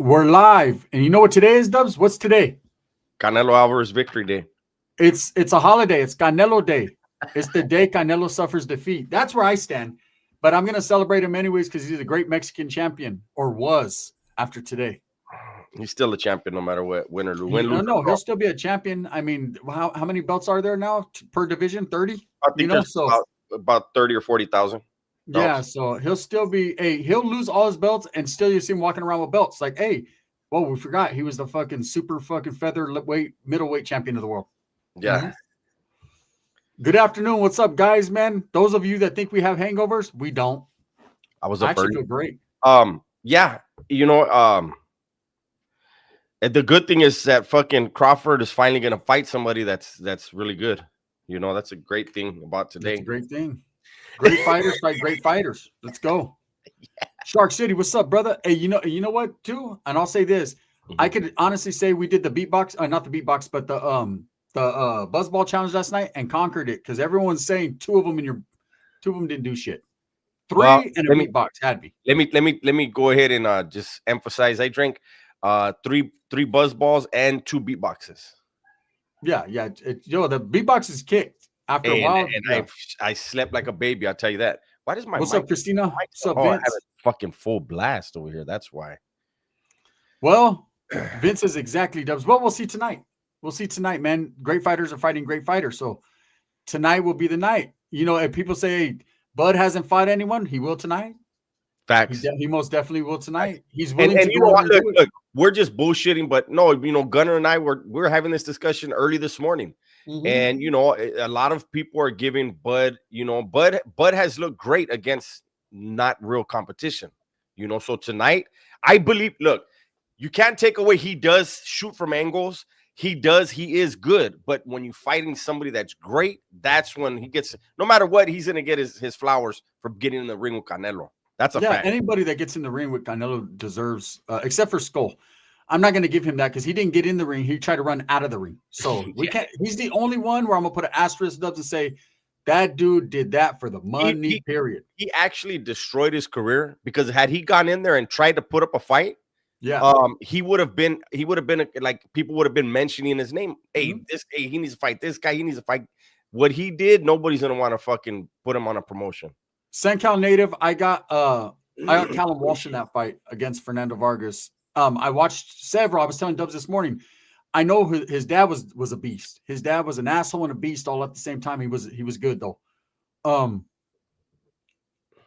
We're live, and you know what today is, Dubs? What's today? Canelo Alvarez victory day. It's a holiday. It's Canelo Day. It's the day Canelo suffers defeat. That's where I stand. But I'm gonna celebrate him anyways because he's a great Mexican champion, or was after today. He's still a champion no matter what, win or lose. No, he'll still be a champion. I mean, how many belts are there now per division? 30. I think there's about 30 or 40,000. Yeah, so he'll still be he'll lose all his belts and still you see him walking around with belts. Like, hey, well, we forgot he was the fucking super fucking featherweight middleweight champion of the world. Yeah. Mm-hmm. Good afternoon. What's up, guys, man? Those of you that think we have hangovers, we don't. I was up actually early. Feel great. Yeah, the good thing is that fucking Crawford is finally gonna fight somebody that's really good. You know, that's a great thing about today. That's a great thing. Great fighters fight great fighters. Let's go. Yeah. Shark City, what's up, brother? Hey, you know what, too? And I'll say this. I could honestly say we did the beatbox, not the beatbox, but the buzzball challenge last night and conquered it because everyone's saying two of them didn't do shit. Three and a beatbox had me. Let me go ahead and just emphasize. I drank three buzzballs and 2 beatboxes. Yeah. The beatbox is kicked after a while. And I slept like a baby. I'll tell you that. Why does my what's up, Christina? What's up, Vince? I have a fucking full blast over here. That's why. Well, Vince is exactly Dubs. Well, we'll see tonight. We'll see tonight, man. Great fighters are fighting great fighters. So tonight will be the night. You know, if people say, hey, Bud hasn't fought anyone, he will tonight. Facts. He most definitely will tonight. He's willing and to you know what? Look, we're just bullshitting, but no, you know, Gunner and I we're having this discussion early this morning. Mm-hmm. And you know, a lot of people are giving Bud, you know, Bud has looked great against not real competition. You know, so tonight, I believe, look, you can't take away he does shoot from angles. He is good, but when you're fighting somebody that's great, that's when he gets, no matter what, he's gonna get his flowers for getting in the ring with Canelo. That's a fact. Anybody that gets in the ring with Canelo deserves, except for Skull. I'm not going to give him that because he didn't get in the ring. He tried to run out of the ring. So we can't. He's the only one where I'm going to put an asterisk up and say that dude did that for the money, period. He actually destroyed his career because had he gone in there and tried to put up a fight, he would have been like people would have been mentioning his name. Hey, he needs to fight this guy. He needs to fight. What he did, nobody's going to want to fucking put him on a promotion. San Cal native, I got Callum Walsh in that fight against Fernando Vargas. I watched several. I was telling Dubs this morning. I know his dad was a beast. His dad was an asshole and a beast all at the same time. He was good though.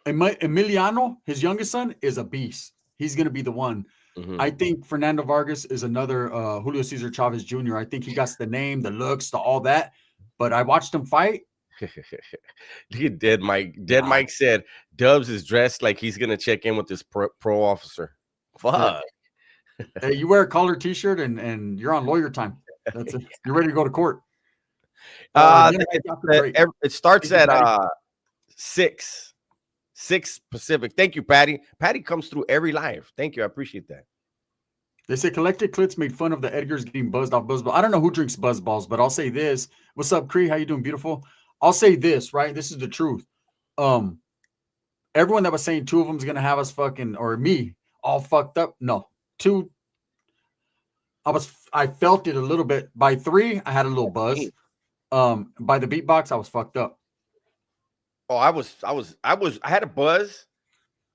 Emiliano, his youngest son, is a beast. He's gonna be the one. Mm-hmm. I think Fernando Vargas is another Julio Cesar Chavez Jr. I think he got the name, the looks, the all that. But I watched him fight. Look at Dead Mike. Dead Mike said Dubs is dressed like he's gonna check in with this pro officer. Fuck. Yeah. Hey, you wear a collar t-shirt and you're on lawyer time. That's it. You're ready to go to court. It starts at 6 Pacific. Thank you, Patty. Patty comes through every live. Thank you. I appreciate that. They say Collected Clits made fun of the Edgars getting buzzed off buzzballs. I don't know who drinks buzzballs, but I'll say this. What's up, Cree? How you doing? Beautiful. I'll say this, right? This is the truth. Everyone that was saying 2 of them is gonna have us fucking or me all fucked up. No. 2, I felt it a little bit. By 3, I had a little buzz. By the beatbox, I was fucked up. Oh, I had a buzz.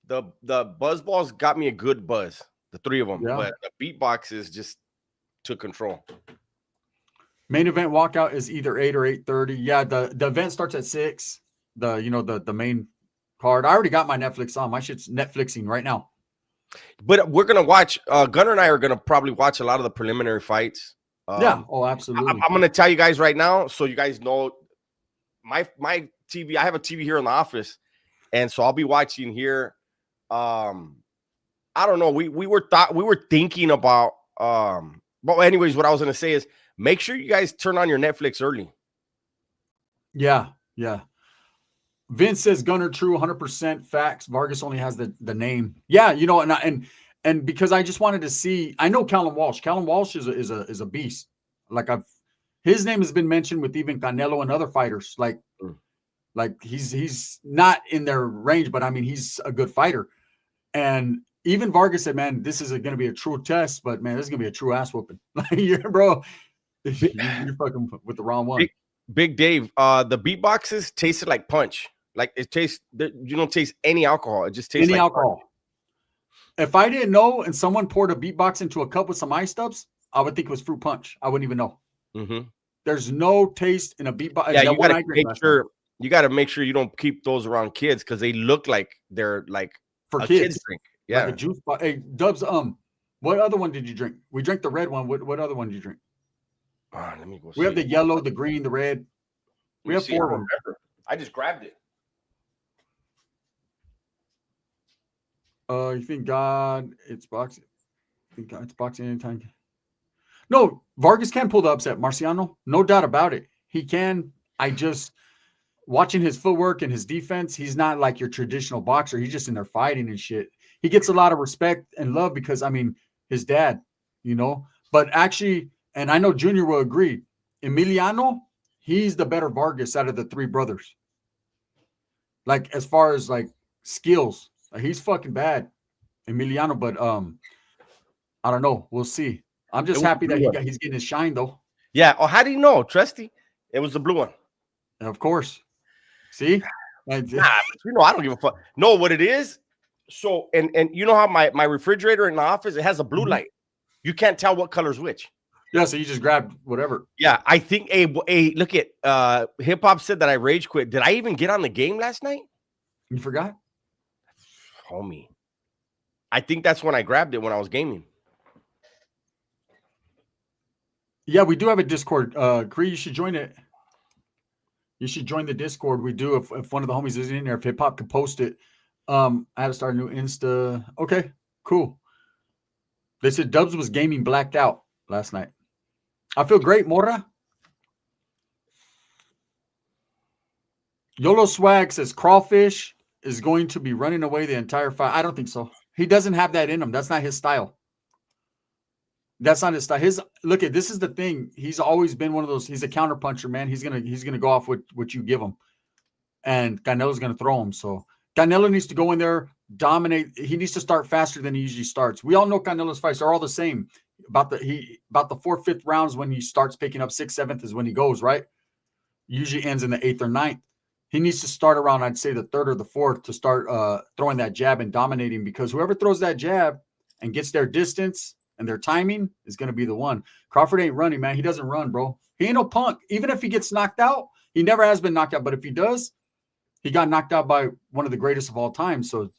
The buzzballs got me a good buzz, the 3 of them, but the beatboxes just took control. Main event walkout is either 8 or 8:30. Yeah, the event starts at 6. The main card. I already got my Netflix on. My shit's Netflixing right now. But we're gonna watch. Gunner and I are gonna probably watch a lot of the preliminary fights. Absolutely. I'm gonna tell you guys right now, so you guys know my TV. I have a TV here in the office, and so I'll be watching here. I don't know. We were thinking about. But anyways, what I was gonna say is make sure you guys turn on your Netflix early. Yeah. Vince says Gunner true, 100% facts. Vargas only has the name. Yeah, you know, and because I just wanted to see. I know Callum Walsh. Callum Walsh is a beast. Like his name has been mentioned with even Canelo and other fighters. Like he's not in their range, but I mean he's a good fighter. And even Vargas said, man, this is going to be a true test, but man, this is going to be a true ass whooping. Bro, you're fucking with the wrong one. Big Dave, the beatboxes tasted like punch. Like it tastes, you don't taste any alcohol. It just tastes any like alcohol. Punch. If I didn't know and someone poured a beatbox into a cup with some ice ups, I would think it was fruit punch. I wouldn't even know. Mm-hmm. There's no taste in a beatbox. Yeah, you gotta make sure. You got to make sure you don't keep those around kids because they look like they're like for kids drink. Yeah, like a juice bar. Hey, Dubs, what other one did you drink? We drank the red one. What other one did you drink? Let me go. We have the yellow, the green, the red. We have 4 of them. I just grabbed it. You think God? It's boxing. I think God, it's boxing anytime. No, Vargas can pull the upset, Marciano. No doubt about it. He can. I just watching his footwork and his defense. He's not like your traditional boxer. He's just in there fighting and shit. He gets a lot of respect and love because, I mean, his dad, But actually, and I know Junior will agree, Emiliano, he's the better Vargas out of the 3 brothers. Like, as far as, like, skills, he's fucking bad, Emiliano. But I don't know. We'll see. I'm just happy that he's getting his shine, though. Yeah. Oh, how do you know, Trusty? It was the blue one. Of course. See? I don't give a fuck. No, what it is. So, and you know how my refrigerator in the office, it has a blue light. You can't tell what color's which. Yeah, so you just grabbed whatever. Yeah, I think look at Hip Hop said that I rage quit. Did I even get on the game last night? You forgot? Homie. I think that's when I grabbed it when I was gaming. Yeah, we do have a Discord. Cree, you should join it. You should join the Discord. We do if one of the homies is in there, if Hip Hop could post it. I had to start a new Insta. Okay, cool. They said Dubs was gaming blacked out last night. I feel great, Mora. YOLO Swag says Crawfish is going to be running away the entire fight. I don't think so. He doesn't have that in him. That's not his style. That's not his style. Look at this is the thing. He's always been one of those. He's a counter puncher, man. He's gonna go off with what you give him, and Canelo's gonna throw him. So Canelo needs to go in there, dominate. He needs to start faster than he usually starts. We all know Canelo's fights are all the same. About the 4th, 5th rounds when he starts picking up 6th, 7th is when he goes, right? Usually ends in the 8th or 9th. He needs to start around, I'd say, the 3rd or the 4th to start throwing that jab and dominating, because whoever throws that jab and gets their distance and their timing is going to be the one. Crawford ain't running, man. He doesn't run, bro. He ain't no punk. Even if he gets knocked out, he never has been knocked out. But if he does, he got knocked out by one of the greatest of all time. So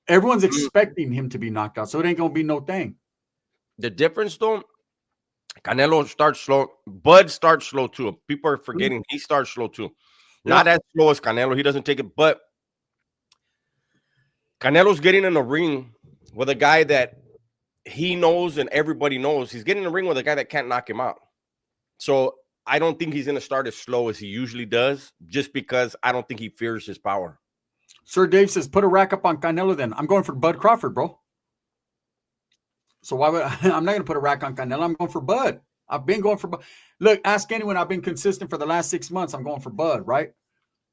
everyone's expecting him to be knocked out. So it ain't going to be no thing. The difference, though, Canelo starts slow. Bud starts slow, too. People are forgetting he starts slow, too. Yeah. Not as slow as Canelo. He doesn't take it. But Canelo's getting in the ring with a guy that he knows and everybody knows. He's getting in the ring with a guy that can't knock him out. So I don't think he's going to start as slow as he usually does, just because I don't think he fears his power. Sir Dave says, put a rack up on Canelo then. I'm going for Bud Crawford, bro. So why would I'm not going to put a rack on Canelo. I'm going for Bud. I've been going for Bud. Look, ask anyone. I've been consistent for the last 6 months. I'm going for Bud, right?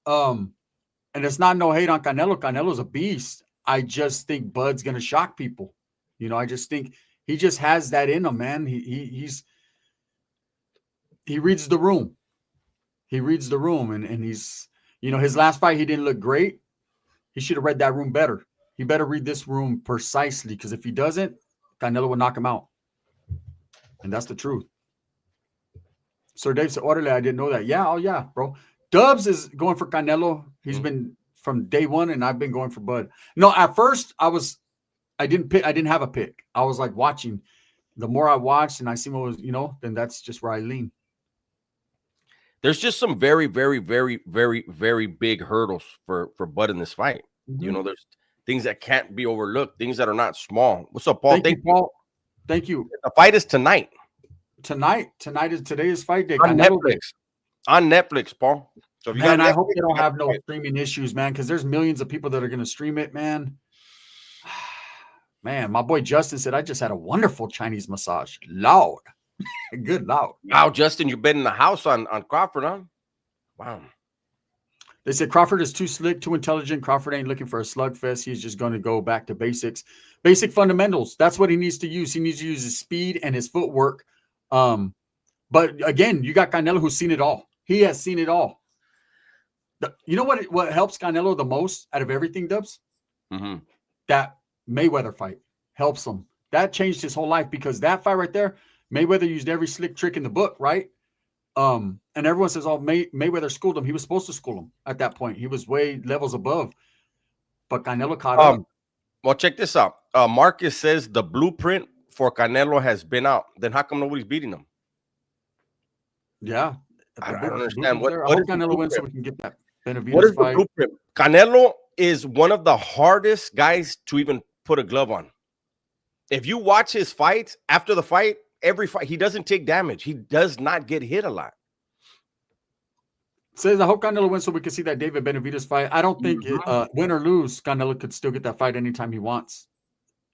And it's not no hate on Canelo. Canelo's a beast. I just think Bud's going to shock people. I just think he just has that in him, man. He reads the room. He reads the room, and he's, his last fight, he didn't look great. He should have read that room better. He better read this room precisely, because if he doesn't, Canelo will knock him out. And that's the truth. Sir Dave said, orderly, I didn't know that. Yeah, oh yeah, bro. Dubs is going for Canelo. He's been from day one, and I've been going for Bud. No, at first I didn't have a pick. I was like watching. The more I watched and I see what was, then that's just where I lean. There's just some very, very, very, very, very big hurdles for Bud in this fight. Mm-hmm. There's things that can't be overlooked, things that are not small. What's up, Paul? Thank you, Paul. Thank you. The fight is tonight. Today is fight day. On Netflix. On Netflix, Paul. So if you I hope they don't have no streaming issues, man, because there's millions of people that are going to stream it, man. Man, my boy Justin said, I just had a wonderful Chinese massage. Loud. Good loud. Wow, Justin, you've been in the house on Crawford, huh? Wow. They said Crawford is too slick, too intelligent. Crawford ain't looking for a slugfest. He's just going to go back to basics, basic fundamentals. That's what he needs to use. He needs to use his speed and his footwork. But again, you got Canelo who's seen it all. He has seen it all. You know what helps Canelo the most out of everything, Dubs? Mm-hmm. That Mayweather fight helps him. That changed his whole life because that fight right there, Mayweather used every slick trick in the book, right? And everyone says, oh, Mayweather schooled him. He was supposed to school him at that point. He was way levels above. But Canelo caught up. Well, check this out. Marcus says the blueprint for Canelo has been out. Then how come nobody's beating him? Yeah. I don't understand. I hope Canelo wins so we can get that Benavidez what is fight. the blueprint? Canelo is one of the hardest guys to even put a glove on. If you watch his fights, after the fight, every fight, he doesn't take damage. He does not get hit a lot. Says, I hope Canelo wins so we can see that David Benavidez fight. I don't think win or lose, Canelo could still get that fight anytime he wants.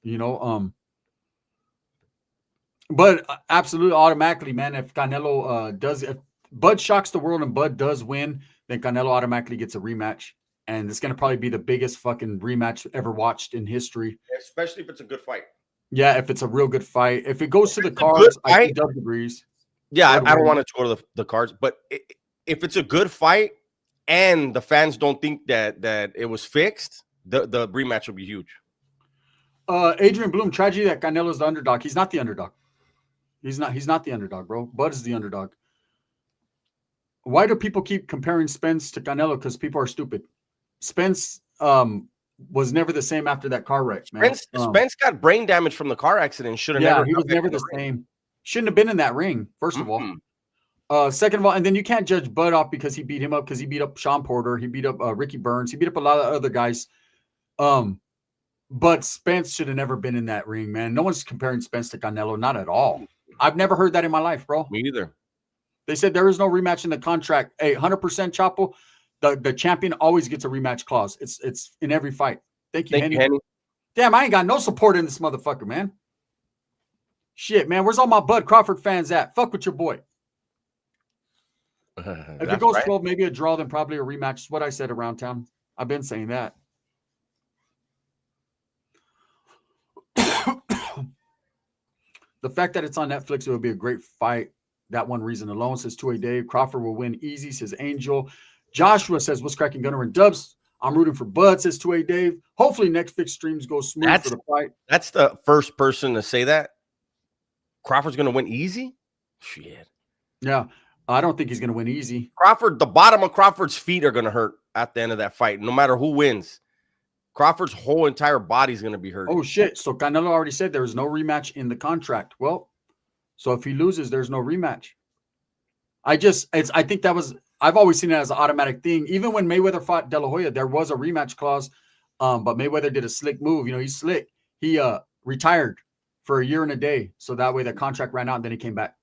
You know, but absolutely automatically, man, if Canelo if Bud shocks the world and Bud does win, then Canelo automatically gets a rematch. And it's going to probably be the biggest fucking rematch ever watched in history. Especially if it's a good fight. Yeah, if it's a real good fight. If it goes to the cards, I think Dub agrees. Yeah, I don't want it to go to the cards. But if it's a good fight and the fans don't think that it was fixed, the rematch will be huge. Adrian Bloom, tragedy that Canelo's the underdog. He's not the underdog. He's not the underdog, bro. Bud is the underdog. Why do people keep comparing Spence to Canelo? Because people are stupid. Spence was never the same after that car wreck, man. Spence got brain damage from the car accident. He was never the same. Shouldn't have been in that ring, first of all. Second of all, and then you can't judge Bud off because he beat him up, because he beat up Sean Porter, he beat up Ricky Burns, he beat up a lot of other guys. But Spence should have never been in that ring, man. No one's comparing Spence to Canelo, not at all. I've never heard that in my life, bro. Me either. They said there is no rematch in the contract. Hey, 100% Chapo, the champion always gets a rematch clause. It's in every fight. Thank you, Henny. Damn, I ain't got no support in this motherfucker, man. Shit, man. Where's all my Bud Crawford fans at? Fuck with your boy. If it goes 12, maybe a draw, then probably a rematch. Is what I said around town. I've been saying that. The fact that it's on Netflix, it would be a great fight. That one reason alone, says 2A Dave. Crawford will win easy, says Angel. Joshua says, what's cracking, Gunner and Dubs? I'm rooting for Bud, says 2A Dave. Hopefully Netflix streams go smooth for the fight. That's the first person to say that. Crawford's going to win easy? Shit. Yeah, I don't think he's going to win easy. Crawford, the bottom of Crawford's feet are going to hurt at the end of that fight, no matter who wins. Crawford's whole entire body is going to be hurt. Oh, shit. So Canelo already said there is no rematch in the contract. Well, so if he loses, there's no rematch. I think that was, I've always seen it as an automatic thing. Even when Mayweather fought De La Hoya, there was a rematch clause, but Mayweather did a slick move. You know, he's slick. He retired for a year and a day. So that way the contract ran out and then he came back.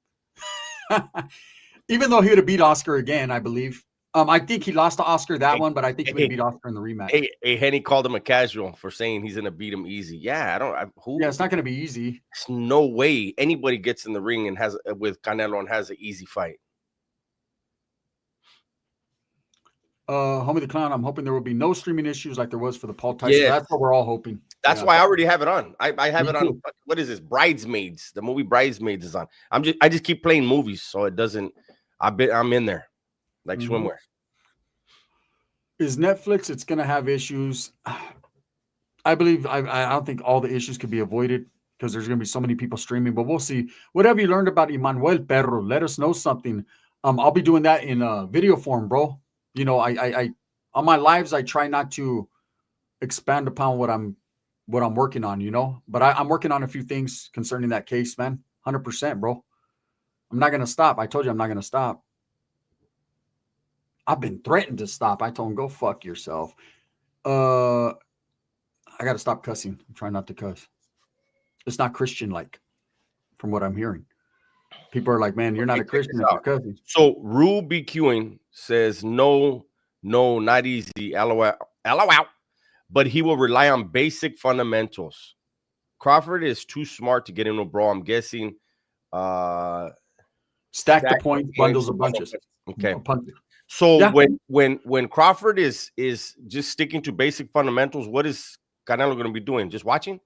Even though he would have beat Oscar again, I believe. I think he lost to Oscar that one, but I think he would beat Oscar in the rematch. Hey, Henny called him a casual for saying he's going to beat him easy. Yeah, it's not going to be easy. There's no way anybody gets in the ring and has with Canelo and has an easy fight. Homie the Clown, I'm hoping there will be no streaming issues like there was for the Paul Tyson. Yeah. That's what we're all hoping. That's why I already have it on. I have it on. What is this? Bridesmaids. The movie Bridesmaids is on. I just keep playing movies, so it doesn't. I'm in there like swimwear. Is Netflix? It's gonna have issues. I believe. I don't think all the issues could be avoided because there's gonna be so many people streaming. But we'll see. Whatever you learned about Emmanuel Perro, let us know something. I'll be doing that in video form, bro. You know, I on my lives I try not to expand upon what I'm working on, you know, but I'm working on a few things concerning that case, man. 100%, bro. I'm not gonna stop. I told you I'm not gonna stop. I've been threatened to stop. I told him, go fuck yourself. I gotta stop cussing. I'm trying not to cuss. It's not Christian like, from what I'm hearing. People are like, man, you're not a Christian if you're cussing. So Rue BQing says no, not easy. LOL. But he will rely on basic fundamentals. Crawford is too smart to get into a brawl. I'm guessing. Stack the points, bundles of bunches. Okay. So Yeah. when Crawford is just sticking to basic fundamentals, what is Canelo going to be doing? Just watching?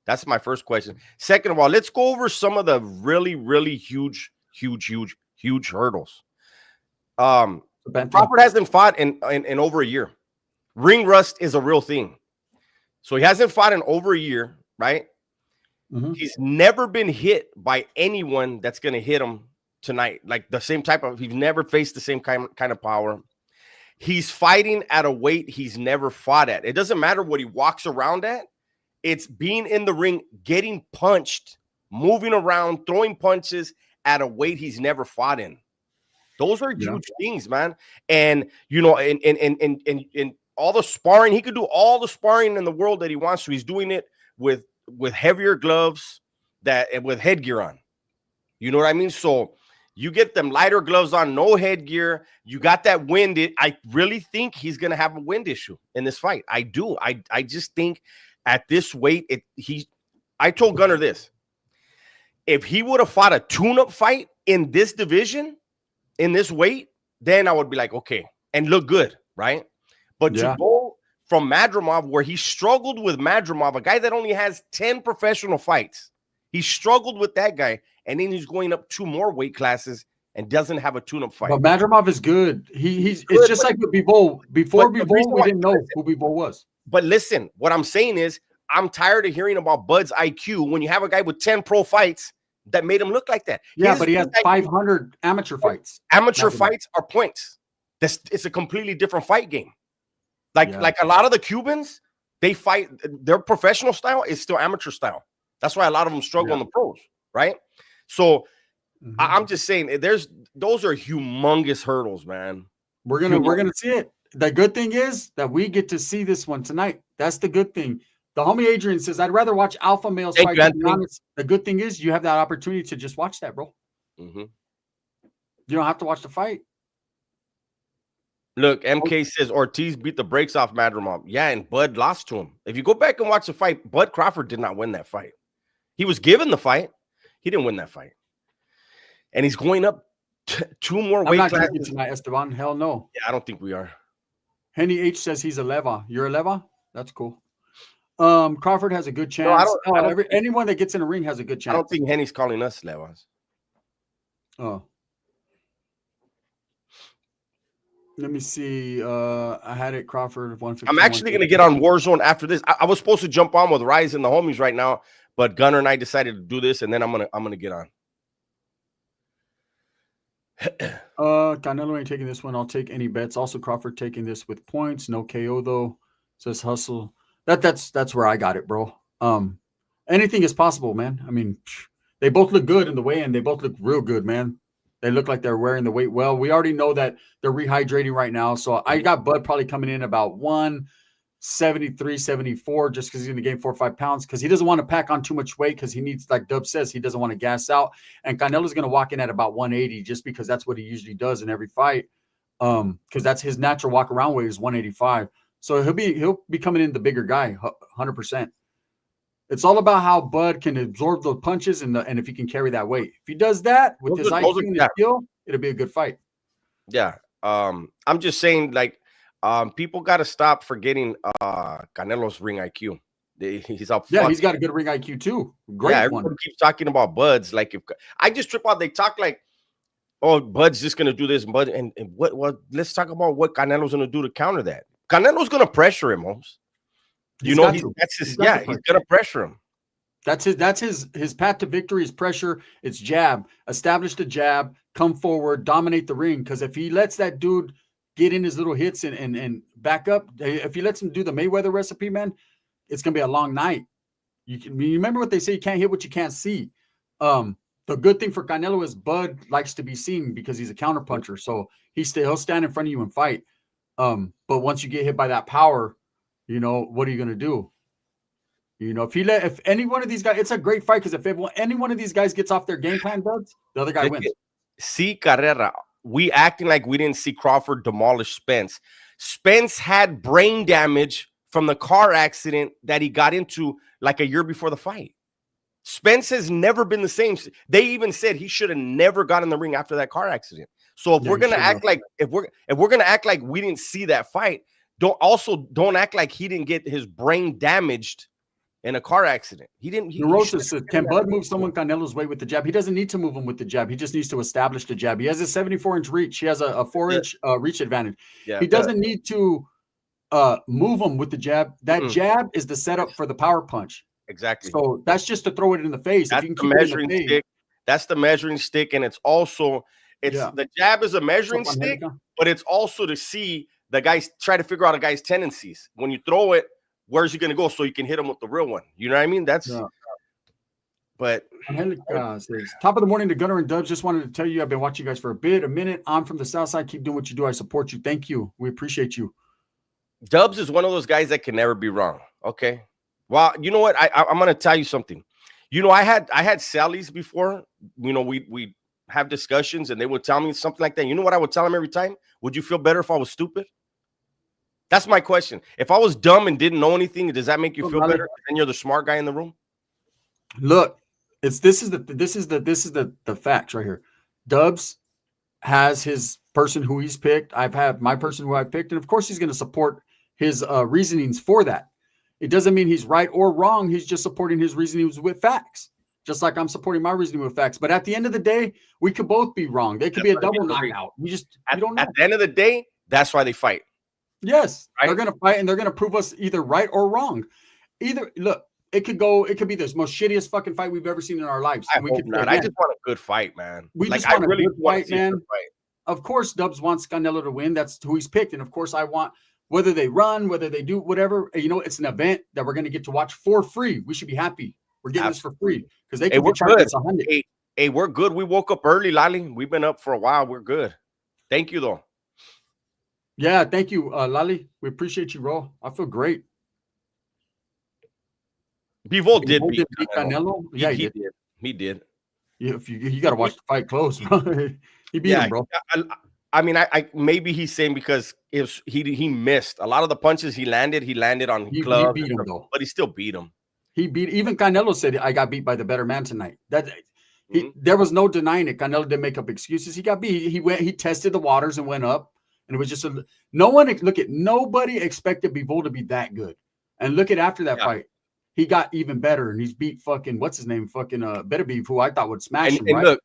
That's my first question. Second of all, let's go over some of the really, really huge hurdles. Crawford hasn't fought in over a year. Ring rust is a real thing. So he hasn't fought in over a year, right? Mm-hmm. He's never been hit by anyone that's going to hit him tonight. Like the same type of, he's never faced the same kind of power. He's fighting at a weight he's never fought at. It doesn't matter what he walks around at. It's being in the ring, getting punched, moving around, throwing punches at a weight he's never fought in. Those are huge things, man. And, you know, and all the sparring, he could do all the sparring in the world that he wants to. He's doing it with heavier gloves and with headgear on. You know what I mean? So you get them lighter gloves on, no headgear. You got that wind. I really think he's going to have a wind issue in this fight. I do. I just think at this weight, I told Gunnar this. If he would have fought a tune-up fight in this division, in this weight, then I would be like, okay, and look good, right? But to go from Madrimov, where he struggled with Madrimov, a guy that only has 10 professional fights, he struggled with that guy, and then he's going up 2 more weight classes and doesn't have a tune-up fight. But Madrimov is good. He's good, it's just like with Bivol. Before Bivol, we didn't know who Bivol was. But listen, what I'm saying is, I'm tired of hearing about Bud's IQ when you have a guy with 10 pro fights that made him look like that. Yeah, but he has 500 amateur fights. Amateur fights are points. It's a completely different fight game. Like a lot of the Cubans, they fight, their professional style is still amateur style. That's why a lot of them struggle in the pros, right? So I'm just saying, those are humongous hurdles, man. We're gonna see it. The good thing is that we get to see this one tonight. That's the good thing. The homie Adrian says, I'd rather watch alpha males fight. To be honest, the good thing is you have that opportunity to just watch that, bro. Mm-hmm. You don't have to watch the fight. Look, MK says Ortiz beat the brakes off Madrimov. Yeah, and Bud lost to him. If you go back and watch the fight, Bud Crawford did not win that fight. He was given the fight. He didn't win that fight. And he's going up 2 more weight classes tonight, Esteban. Hell no. Yeah, I don't think we are. Henny H says he's a leva. You're a leva? That's cool. Crawford has a good chance. No, anyone that gets in the ring has a good chance. I don't think Henny's calling us levas. Oh. Let me see. I had it, Crawford, 150. I'm actually going to get on Warzone after this. I was supposed to jump on with Rise and the homies right now, but Gunnar and I decided to do this, and then I'm gonna get on. Canelo ain't taking this one. I'll take any bets. Also, Crawford taking this with points. No KO though. Says Hustle. That's where I got it, bro. Anything is possible, man. I mean, they both look good in the weigh-in. They both look real good, man. They look like they're wearing the weight well. We already know that they're rehydrating right now. So I got Bud probably coming in about 173, 74, just because he's going to gain 4 or 5 pounds, because he doesn't want to pack on too much weight, because he needs, like Dub says, he doesn't want to gas out. And Canelo's going to walk in at about 180, just because that's what he usually does in every fight. Because that's his natural walk around weight is 185. So he'll be coming in the bigger guy, 100%. It's all about how Bud can absorb those punches and if he can carry that weight. If he does that with his IQ and his skill, it'll be a good fight. Yeah. I'm just saying, like, people got to stop forgetting Canelo's ring IQ. He's up. Yeah, he's got a good ring IQ too. Great one. Everyone keeps talking about Bud's. Like, if I just trip out, they talk like, oh, Bud's just gonna do this, Bud, and what? Let's talk about what Canelo's gonna do to counter that. Canelo's gonna pressure him, Holmes. He's gonna pressure him. That's his path to victory is pressure. It's jab. Establish the jab, come forward, dominate the ring. Because if he lets that dude get in his little hits and back up, if he lets him do the Mayweather recipe, man, it's gonna be a long night. You remember what they say, you can't hit what you can't see. The good thing for Canelo is Bud likes to be seen because he's a counterpuncher. So he'll stand in front of you and fight. But once you get hit by that power, what are you going to do? If any one of these guys, it's a great fight, because if any one of these guys gets off their game plan, Buds, the other guy wins. See, Carrera, we acting like we didn't see Crawford demolish Spence. Spence had brain damage from the car accident that he got into like a year before the fight. Spence has never been the same. They even said he should have never got in the ring after that car accident. So if we're gonna act like if we're gonna act like we didn't see that fight, don't act like he didn't get his brain damaged in a car accident. He didn't. Neurosis says, can Bud move someone Canelo's weight with the jab? He doesn't need to move him with the jab. He just needs to establish the jab. He has a 74-inch reach. He has a 4-inch reach advantage. Yeah, he doesn't need to move him with the jab. That jab is the setup for the power punch. Exactly. So that's just to throw it in the face. That's the measuring stick. That's the measuring stick, and it's also the jab is a measuring stick, but it's also to see the guys, try to figure out a guy's tendencies. When you throw it, where's he going to go so you can hit him with the real one? You know what I mean? That's but says, top of the morning to Gunner and Dubs. Just wanted to tell you I've been watching you guys for a minute. I'm from the South Side. Keep doing what you do. I support you. Thank you. We appreciate you. Dubs is one of those guys that can never be wrong. Okay. Well, you know what? I'm going to tell you something. You know, I had Sally's before. You know, we have discussions and they would tell me something like that. You know what I would tell them every time? Would you feel better if I was stupid? That's my question. If I was dumb and didn't know anything, does that make you feel better? And you're the smart guy in the room. Look, this is the facts right here. Dubs has his person who he's picked. I've had my person who I picked, and of course he's going to support his reasonings for that. It doesn't mean he's right or wrong. He's just supporting his reasonings with facts, just like I'm supporting my reasoning with facts. But at the end of the day, we could both be wrong. They could be a double knockout. You don't know. At the end of the day, that's why they fight. Yes, right? They're going to fight, and they're going to prove us either right or wrong. Look, it could be the most shittiest fucking fight we've ever seen in our lives. I hope not. I just want a good fight, man. We just want a good fight, man. Of course, Dubs wants Canelo to win. That's who he's picked. And of course, I want, whether they run, whether they do whatever, you know, it's an event that we're going to get to watch for free. We should be happy. We're getting this for free because they can we're good. Hey, we're good. We woke up early, Lali. We've been up for a while. We're good. Thank you, though. Yeah, thank you, Lali. We appreciate you, bro. I feel great. Bivol did beat Canelo. Yeah, he did. He did. Yeah, you got to watch the fight close, bro. He beat him, bro. I mean, I maybe he's saying because he missed a lot of the punches he landed on clubs. He beat him though, but he still beat him. Even Canelo said I got beat by the better man tonight. There was no denying it. Canelo didn't make up excuses. He got beat. He tested the waters and went up. And it was just nobody expected Bivol to be that good. And look at after that fight, he got even better and he's beat fucking what's his name? Fucking Benavidez, who I thought would smash him. And look,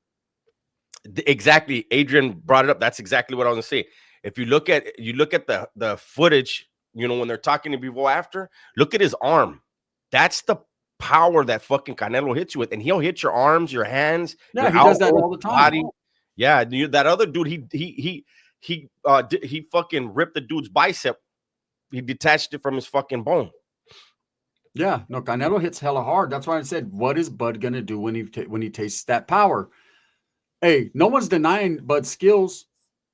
exactly. Adrian brought it up. That's exactly what I was gonna say. If you look at the footage, you know, when they're talking to Bivol after, look at his arm. That's the power that fucking Canelo hits you with, and he'll hit your arms, your hands. Yeah, he does that all the time. Body. Yeah, that other dude, he fucking ripped the dude's bicep. He detached it from his fucking bone. Yeah, no, Canelo hits hella hard. That's why I said, what is Bud gonna do when he tastes that power? Hey, no one's denying Bud's skills.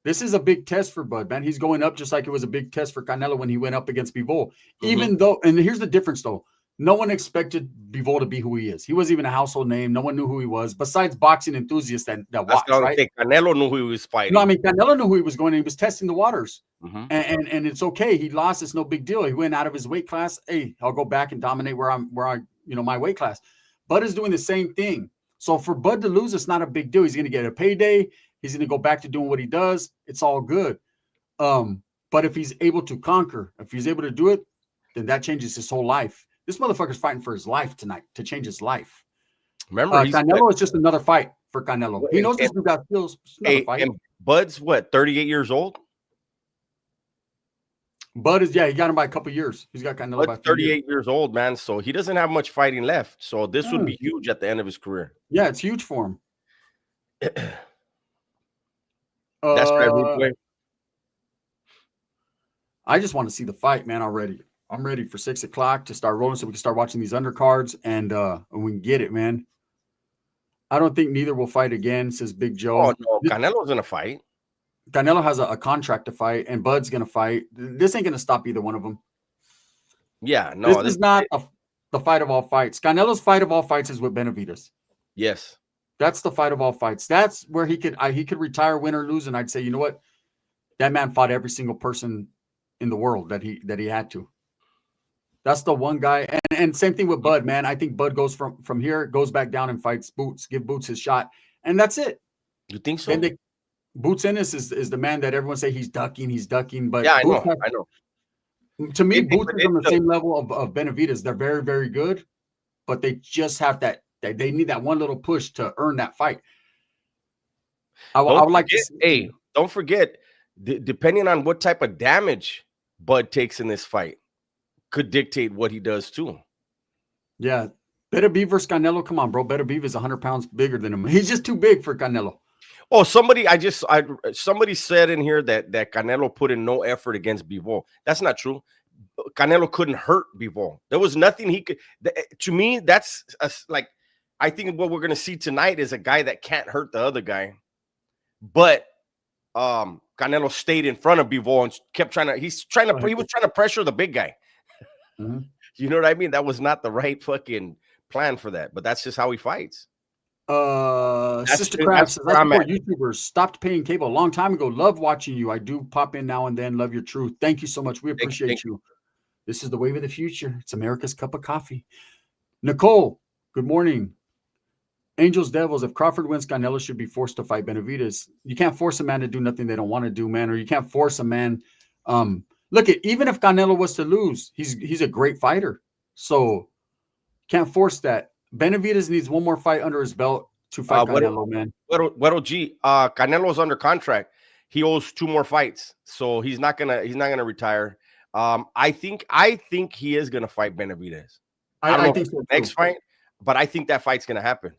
This is a big test for Bud, man. He's going up just like it was a big test for Canelo when he went up against Bivol. Even though, and here's the difference though. No one expected Bivol to be who he is. He wasn't even a household name. No one knew who he was, besides boxing enthusiasts that watch, right? Canelo knew who he was fighting. No, I mean, Canelo knew who he was going, and he was testing the waters. And it's okay. He lost. It's no big deal. He went out of his weight class. Hey, I'll go back and dominate my weight class. Bud is doing the same thing. So for Bud to lose, it's not a big deal. He's going to get a payday. He's going to go back to doing what he does. It's all good. But if he's able to conquer, if he's able to do it, then that changes his whole life. This motherfucker's fighting for his life tonight, to change his life. Remember, Canelo is just another fight for Canelo. He knows this dude got skills. And Bud's what, 38 years old? Bud is, he got him by a couple years. He's got Canelo by 38 years old, man. So he doesn't have much fighting left. So this would be huge at the end of his career. Yeah, it's huge for him. That's right. I just want to see the fight, man, already. I'm ready for 6 o'clock to start rolling so we can start watching these undercards and we can get it, man. I don't think neither will fight again, says Big Joe. Oh, no, Canelo's going to fight. Canelo has a contract to fight, and Bud's going to fight. This ain't going to stop either one of them. Yeah, no. This is not the fight of all fights. Canelo's fight of all fights is with Benavidez. Yes. That's the fight of all fights. That's where he could retire, win or lose, and I'd say, you know what? That man fought every single person in the world that he had to. That's the one guy. And same thing with Bud, man. I think Bud goes from here, goes back down and fights Boots, give Boots his shot. And that's it. You think so? Boots Ennis is the man that everyone say he's ducking, but Yeah, I Boots know. I know. To me, Boots is on the same level of Benavidez. They're very, very good, but they just have that. They need that one little push to earn that fight. I would like to. Hey, don't forget, depending on what type of damage Bud takes in this fight, could dictate what he does too. Yeah, Benavidez versus Canelo. Come on, bro. Benavidez is 100 pounds bigger than him. He's just too big for Canelo. Oh, somebody said in here that Canelo put in no effort against Bivol. That's not true. Canelo couldn't hurt Bivol. There was nothing he could. To me, that's like, I think what we're gonna see tonight is a guy that can't hurt the other guy, but Canelo stayed in front of Bivol and kept trying to. He was trying to pressure the big guy. Mm-hmm. You know what I mean? That was not the right fucking plan for that, but that's just how he fights. Sister Crab says, I support YouTubers. Stopped paying cable a long time ago. Love watching you. I do pop in now and then. Love your truth. Thank you so much. We appreciate you. This is the wave of the future. It's America's cup of coffee. Nicole, good morning. Angels, Devils. If Crawford wins, Canelo should be forced to fight Benavidez. You can't force a man to do nothing they don't want to do, man. Or you can't force a man. Look, even if Canelo was to lose, he's a great fighter. So can't force that. Benavidez needs one more fight under his belt to fight Canelo, man. Canelo's under contract. He owes 2 more fights, so he's not gonna retire. I think he is gonna fight Benavidez. I think so next fight, but I think that fight's gonna happen.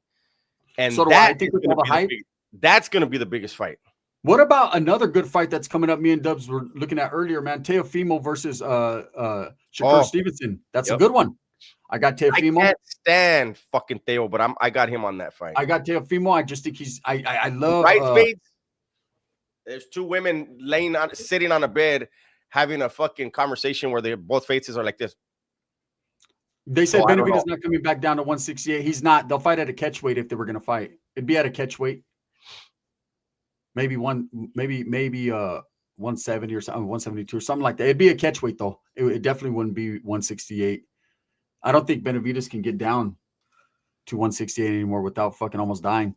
And so I think with all the hype, that's gonna be the biggest fight. What about another good fight that's coming up? Me and Dubs were looking at earlier, man. Teofimo versus Shakur Stevenson. That's a good one. I got Teofimo. I can't stand fucking Theo, but I got him on that fight. I got Teofimo. I just think I love bridesmaids. There's 2 women sitting on a bed having a fucking conversation where both faces are like this. They said Benavidez is not coming back down to 168. He's not. They'll fight at a catch weight if they were going to fight. It'd be at a catch weight. Maybe 170 or something, 172 or something like that. It'd be a catch weight though. It definitely wouldn't be 168. I don't think Benavidez can get down to 168 anymore without fucking almost dying.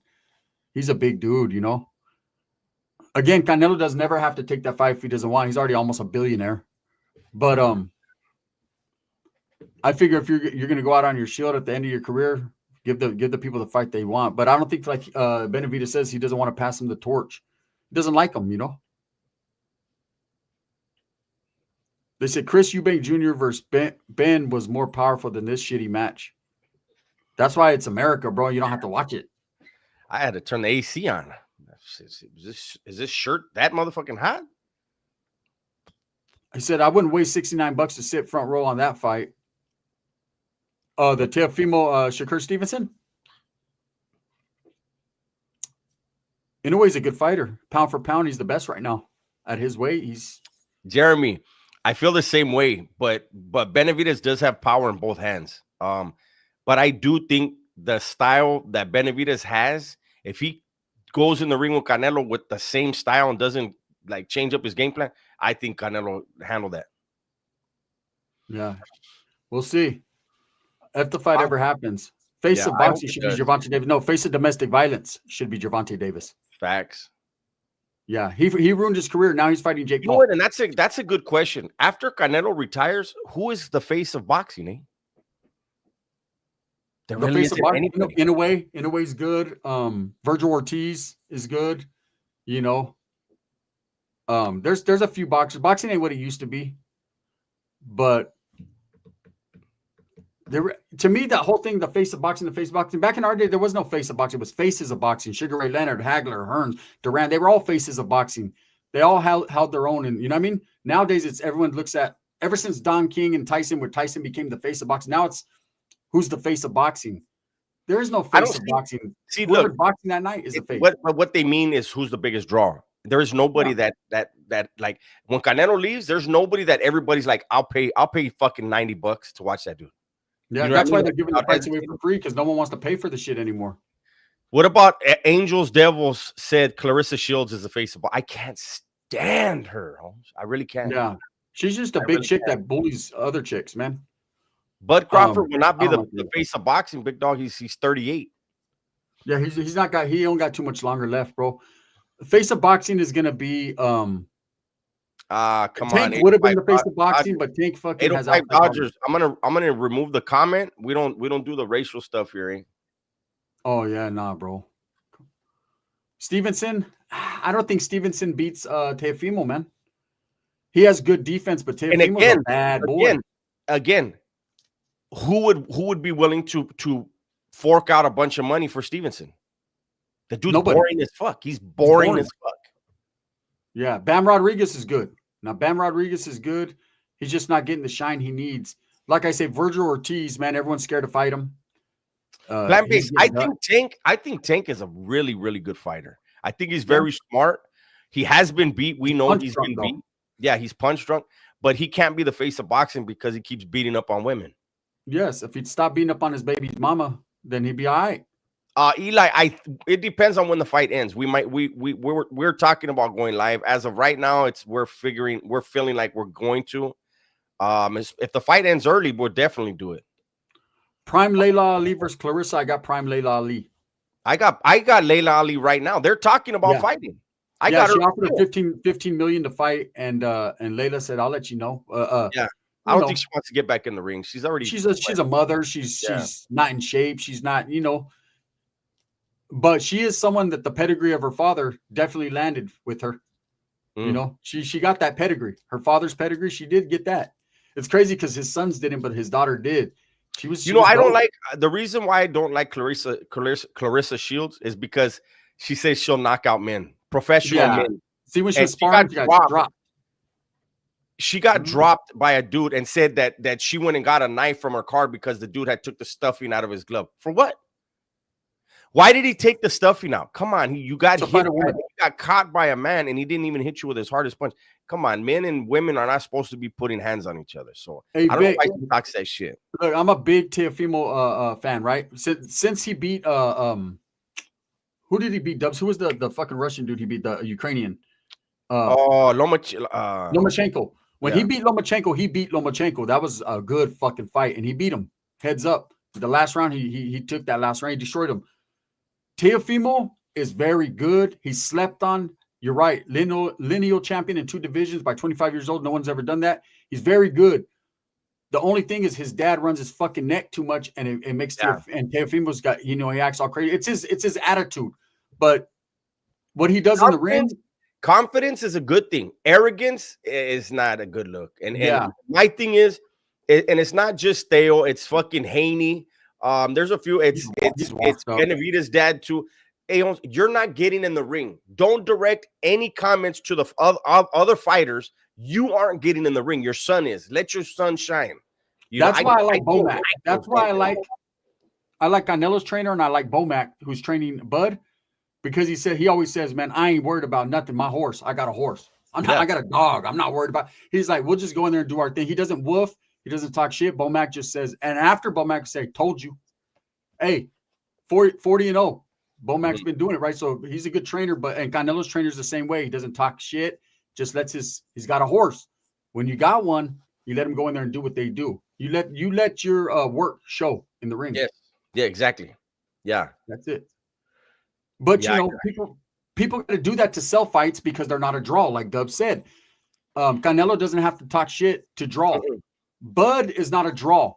He's a big dude, you know. Again, Canelo does never have to take that fight if he doesn't want. He's already almost a billionaire. But I figure if you're going to go out on your shield at the end of your career, give the people the fight they want. But I don't think, like Benavidez says, he doesn't want to pass him the torch. He doesn't like him, you know. They said Chris Eubank Jr. versus Ben was more powerful than this shitty match. That's why it's America, bro. You don't have to watch it. I had to turn the AC on. Is this shirt that motherfucking hot? I said I wouldn't waste $69 to sit front row on that fight. The Teofimo Shakur Stevenson. Inouye's a good fighter. Pound for pound, he's the best right now. At his weight, he's Jeremy. I feel the same way, but Benavidez does have power in both hands. But I do think the style that Benavidez has, if he goes in the ring with Canelo with the same style and doesn't like change up his game plan, I think Canelo handle that. Yeah, we'll see if the fight ever happens. Face of boxing should be Gervonta Davis. No, face of domestic violence should be Gervonta Davis. Facts. Yeah, he ruined his career. Now he's fighting Jake Paul. And that's a good question. After Canelo retires, who is the face of boxing? Eh? The face of boxing, Inouye's good. Virgil Ortiz is good. You know, there's a few boxers. Boxing ain't what it used to be, but to me, that whole thing, the face of boxing, back in our day, there was no face of boxing. It was faces of boxing. Sugar Ray Leonard, Hagler, Hearns, Duran, they were all faces of boxing. They all held their own. And you know what I mean? Nowadays, it's everyone looks at, ever since Don King and Tyson, where Tyson became the face of boxing, now it's who's the face of boxing. There is no face of boxing. See, whoever look, boxing that night is the face. What they mean is who's the biggest draw. There is nobody that like when Canelo leaves, there's nobody that everybody's like, I'll pay fucking $90 to watch that dude. Yeah, that's why they're giving the fights away for free, because no one wants to pay for the shit anymore. What about Angels Devils? Said Clarissa Shields is the face of. I can't stand her, Holmes. I really can't. Yeah, she's just a big chick that bullies other chicks, man. Bud Crawford will not be the face of boxing, big dog. He's 38. Yeah, he only got too much longer left, bro. face of boxing is gonna be come Tank on. would have been the face of boxing, but Tank fucking has 805 Dodgers. I'm gonna remove the comment. We don't do the racial stuff here, eh? Oh yeah, nah, bro. Stevenson, I don't think Stevenson beats Teofimo, man. He has good defense, but Teofimo's a bad boy. Again, who would be willing to fork out a bunch of money for Stevenson? The dude's boring as fuck. He's boring as fuck. Yeah, Bam Rodriguez is good. Now, Bam Rodriguez is good. He's just not getting the shine he needs. Like I say, Virgil Ortiz, man, everyone's scared to fight him. Plant based. I think Tank is a really, really good fighter. I think he's very smart. He has been beat. We know he's been beat. Yeah, he's punch drunk, but he can't be the face of boxing because he keeps beating up on women. Yes, if he'd stop beating up on his baby's mama, then he'd be all right. Eli, it depends on when the fight ends. We're talking about going live. As of right now, we're feeling like we're going to. If the fight ends early, we'll definitely do it. Prime Layla Ali versus Clarissa. I got Prime Layla Ali. I got Layla Ali right now. They're talking about fighting. She offered her 15 million to fight, and Layla said, "I'll let you know." I don't think she wants to get back in the ring. She's already she's a mother. She's not in shape. She's not, but she is someone that the pedigree of her father definitely landed with her. She got that pedigree. Her father's pedigree. She did get that. It's crazy because his sons didn't, but his daughter did. I don't like the reason why I don't like Clarissa Shields is because she says she'll knock out men, professional men. See, when she was sparring, she got dropped. She got dropped by a dude and said that she went and got a knife from her car because the dude had took the stuffing out of his glove. For what? Why did he take the stuffing out? Come on, you got hit. You got caught by a man, and he didn't even hit you with his hardest punch. Come on, men and women are not supposed to be putting hands on each other. So I don't know why he talks that shit. Look, I'm a big Teofimo fan, right? Since he beat who did he beat? Dubs? Who was the fucking Russian dude he beat? The Ukrainian. Lomachenko. When he beat Lomachenko, that was a good fucking fight, and he beat him heads up. The last round, he took that last round, he destroyed him. Teofimo is very good. He's slept on. You're right. Lineal champion in 2 divisions by 25 years old. No one's ever done that. He's very good. The only thing is his dad runs his fucking neck too much, and it makes and Teofimo's got, he acts all crazy. It's his attitude. But what he does in the ring. Confidence is a good thing. Arrogance is not a good look. And my thing is, and it's not just Theo, it's fucking Haney. There's a few. It's Benavidez' dad too. Hey, you're not getting in the ring. Don't direct any comments to the other fighters. You aren't getting in the ring. Your son is. Let your son shine. That's why I like Bomac. That's why I like Canelo's trainer, and I like Bomac, who's training Bud, because he always says, "Man, I ain't worried about nothing. My horse. I got a horse. I got a dog. I'm not worried about." He's like, "We'll just go in there and do our thing." He doesn't woof. He doesn't talk shit. Bomac just says, and after Bomac say, "Told you," hey, 40-0. Bomac's been doing it, right? So he's a good trainer, and Canelo's trainer's the same way. He doesn't talk shit. Just lets he's got a horse. When you got one, you let him go in there and do what they do. You let your work show in the ring. Yes. Yeah, exactly. Yeah. That's it. But people got to do that to sell fights because they're not a draw, like Dub said. Canelo doesn't have to talk shit to draw. Bud is not a draw.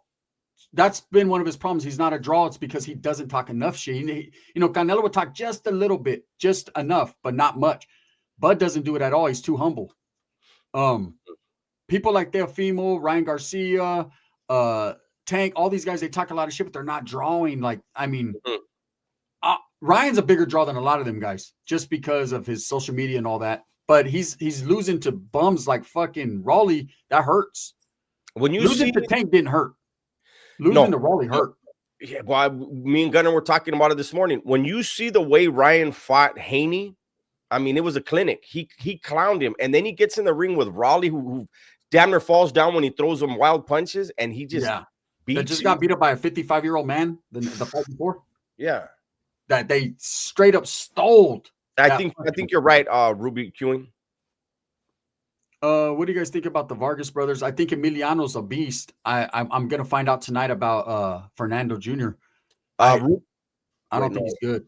That's been one of his problems. He's not a draw. It's because he doesn't talk enough shit. Canelo would talk just a little bit, just enough, but not much. Bud doesn't do it at all. He's too humble. People like Teofimo, Ryan Garcia, Tank, all these guys, they talk a lot of shit, but they're not drawing. Ryan's a bigger draw than a lot of them guys, just because of his social media and all that. But he's losing to bums like fucking Raleigh. That hurts. When you losing to Tank didn't hurt. Losing to Raleigh hurt. Yeah, well, me and Gunnar were talking about it this morning. When you see the way Ryan fought Haney, I mean, it was a clinic. He clowned him, and then he gets in the ring with Raleigh, who damn near falls down when he throws him wild punches, and he just got beat up by a 55-year-old man the fight before. Yeah, that they straight up stole. I think you're right, Ruby Queuing. What do you guys think about the Vargas brothers? I think Emiliano's a beast. I'm gonna find out tonight about Fernando Jr. I don't think he's good.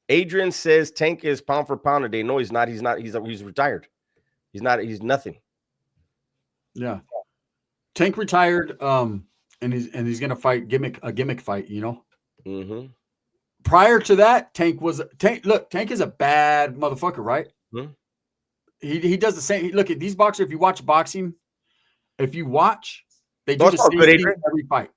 Adrian says Tank is pound for pound today. No, he's not. He's not. He's retired. He's not. He's nothing. Yeah. Tank retired. And he's gonna fight a gimmick fight. You know. Mm-hmm. Prior to that, Tank was Tank. Look, Tank is a bad motherfucker, right? Mm-hmm. He does the same. Look at these boxers. If you watch boxing, they do the same thing every fight.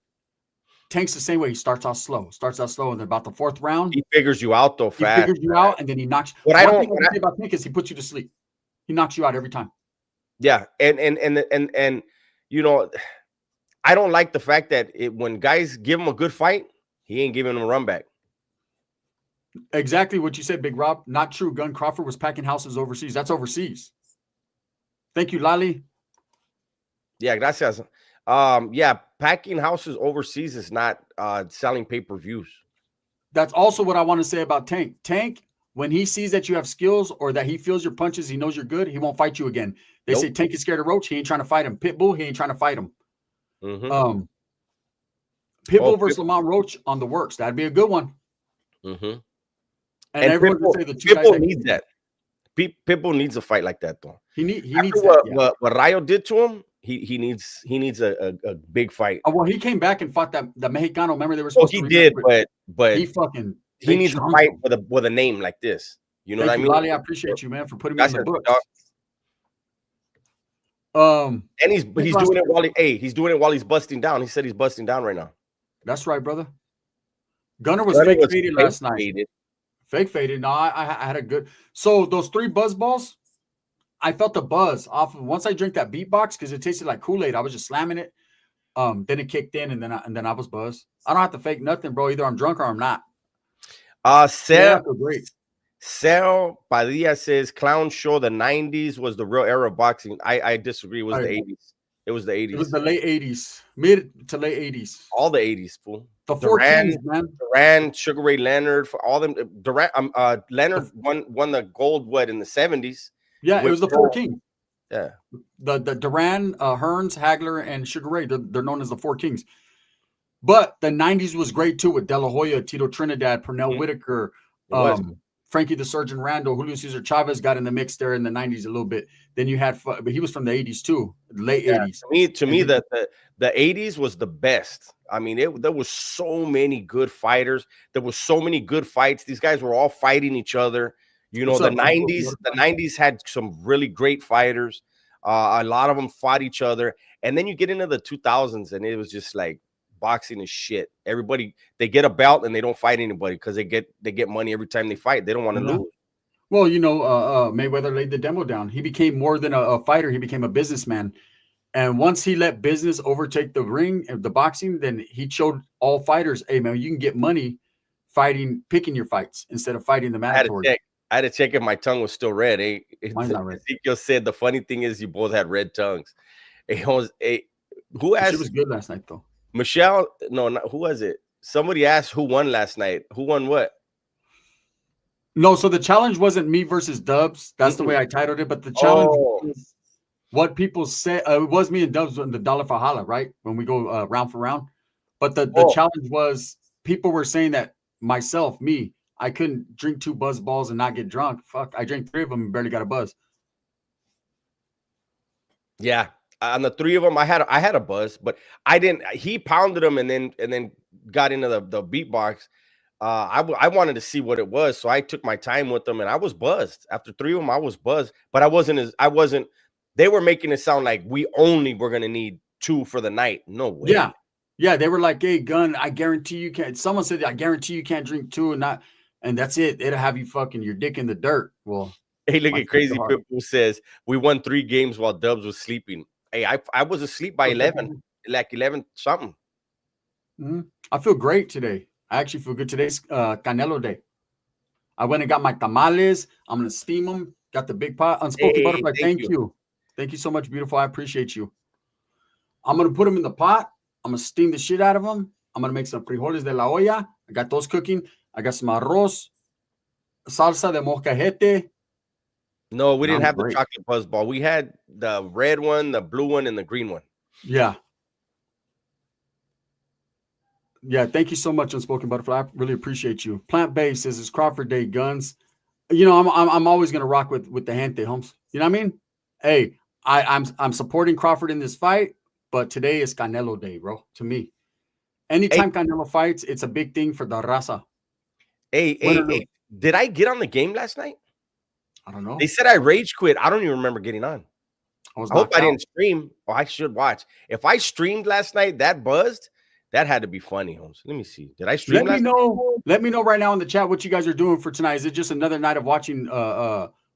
Tank's the same way. He starts out slow, and then about the fourth round, he figures you out though fast. He figures you out, and then he knocks. What I don't say about Tank is he puts you to sleep. He knocks you out every time. Yeah, and you know, I don't like the fact that when guys give him a good fight, he ain't giving him a run back. Exactly what you said, Big Rob. Not true. Gun Crawford was packing houses overseas. That's overseas. Thank you, Lali. Yeah, gracias. Yeah, packing houses overseas is not selling pay-per-views. That's also what I want to say about Tank. Tank, when he sees that you have skills or that he feels your punches, he knows you're good, he won't fight you again. They say Tank is scared of Roach. He ain't trying to fight him. Pitbull, he ain't trying to fight him. Mm-hmm. Pitbull versus Lamont Roach on the works. That'd be a good one. Mm-hmm. And everyone Pitbull, can say the two Pitbull guys needs that. Pitbull needs a fight like that, though. He needs that. What Rayo did to him, he needs a big fight. Well, he came back and fought the Mexicano. Remember they were supposed to. He did, but he needs to fight with a name like this. You know what I mean? Lali, I appreciate you, man, for putting me in the book. And he's doing it he's doing it while he's busting down. He said he's busting down right now. That's right, brother. Gunner was fake faded last night. Fake faded. No, I had a good. So those 3 buzz balls, I felt the buzz off of once I drank that beatbox because it tasted like Kool-Aid. I was just slamming it. Then it kicked in, and then I was buzzed. I don't have to fake nothing, bro. Either I'm drunk or I'm not. Sal Padilla says Clown Show the 90s was the real era of boxing. I disagree. It was the 80s. It was the 80s. It was the late 80s, mid to late 80s. All the 80s, fool. The Duran, man. Duran, Sugar Ray Leonard, for all them. Duran, Leonard won the gold in the 70s. Yeah, it was the 4 Kings. Yeah, the Duran, Hearns, Hagler, and Sugar Ray. They're known as the 4 Kings. But the 90s was great too with De La Hoya, Tito Trinidad, Pernell Whitaker, Frankie the Surgeon Randall, Julio Cesar Chavez got in the mix there in the 90s a little bit. Then you had, but he was from the 80s too, late 80s. To me, the 80s was the best. I mean, there was so many good fighters. There was so many good fights. These guys were all fighting each other. You know, the 90s had some really great fighters. A lot of them fought each other. And then you get into the 2000s, and it was just like boxing is shit. Everybody, they get a belt and they don't fight anybody because they get money every time they fight. They don't want to lose. Well, you know, Mayweather laid the demo down. He became more than a fighter. He became a businessman. And once he let business overtake the ring of the boxing, then he showed all fighters, hey, man, you can get money picking your fights instead of fighting the mandatory. I had to check if my tongue was still red. Mine's not red. Ezekiel said the funny thing is you both had red tongues. Who asked? It was good last night, though. Michelle, who was it? Somebody asked who won last night. Who won what? No, so the challenge wasn't me versus Dubs. That's the way I titled it. But the challenge was what people say. It was me and Dubs in the Dollar Fahala, right? When we go round for round. But the challenge was people were saying that me, I couldn't drink 2 buzz balls and not get drunk. Fuck, I drank 3 of them and barely got a buzz. Yeah. On the 3 of them, I had a buzz, but I didn't. He pounded them and then got into the beatbox. I wanted to see what it was, so I took my time with them, and I was buzzed. After 3 of them, I was buzzed, but I wasn't. They were making it sound like we only were gonna need 2 for the night. No way. Yeah. They were like, "Hey, Gun, I guarantee you can't." Someone said, "I guarantee you can't drink 2 and that's it. It'll have you fucking your dick in the dirt." Well, hey, look at Crazy Pitbull says we won 3 games while Dubs was sleeping. Hey, I was asleep by 11, like 11 something. I feel great today. I actually feel good. Today's Canelo day. I went and got my tamales. I'm going to steam them. Got the big pot. Unspoken Butterfly. Thank you. Thank you so much, beautiful. I appreciate you. I'm going to put them in the pot. I'm going to steam the shit out of them. I'm going to make some frijoles de la olla. I got those cooking. I got some arroz, salsa de molcajete. No, we didn't have the chocolate buzz ball. We had the red one, the blue one, and the green one. Yeah. Yeah, thank you so much, Unspoken Butterfly. I really appreciate you. Plant Based says it's Crawford Day. Guns. You know, I'm always gonna rock with the gente, Holmes. You know what I mean? Hey, I'm supporting Crawford in this fight, but today is Canelo Day, bro. To me, anytime Canelo fights, it's a big thing for the raza. Hey, did I get on the game last night? I don't know. They said I rage quit. I don't even remember getting on. I hope I didn't stream. Oh, I should watch. If I streamed last night, that buzzed. That had to be funny, Holmes. Let me see. Did I stream last night? Let me know right now in the chat what you guys are doing for tonight. Is it just another night of watching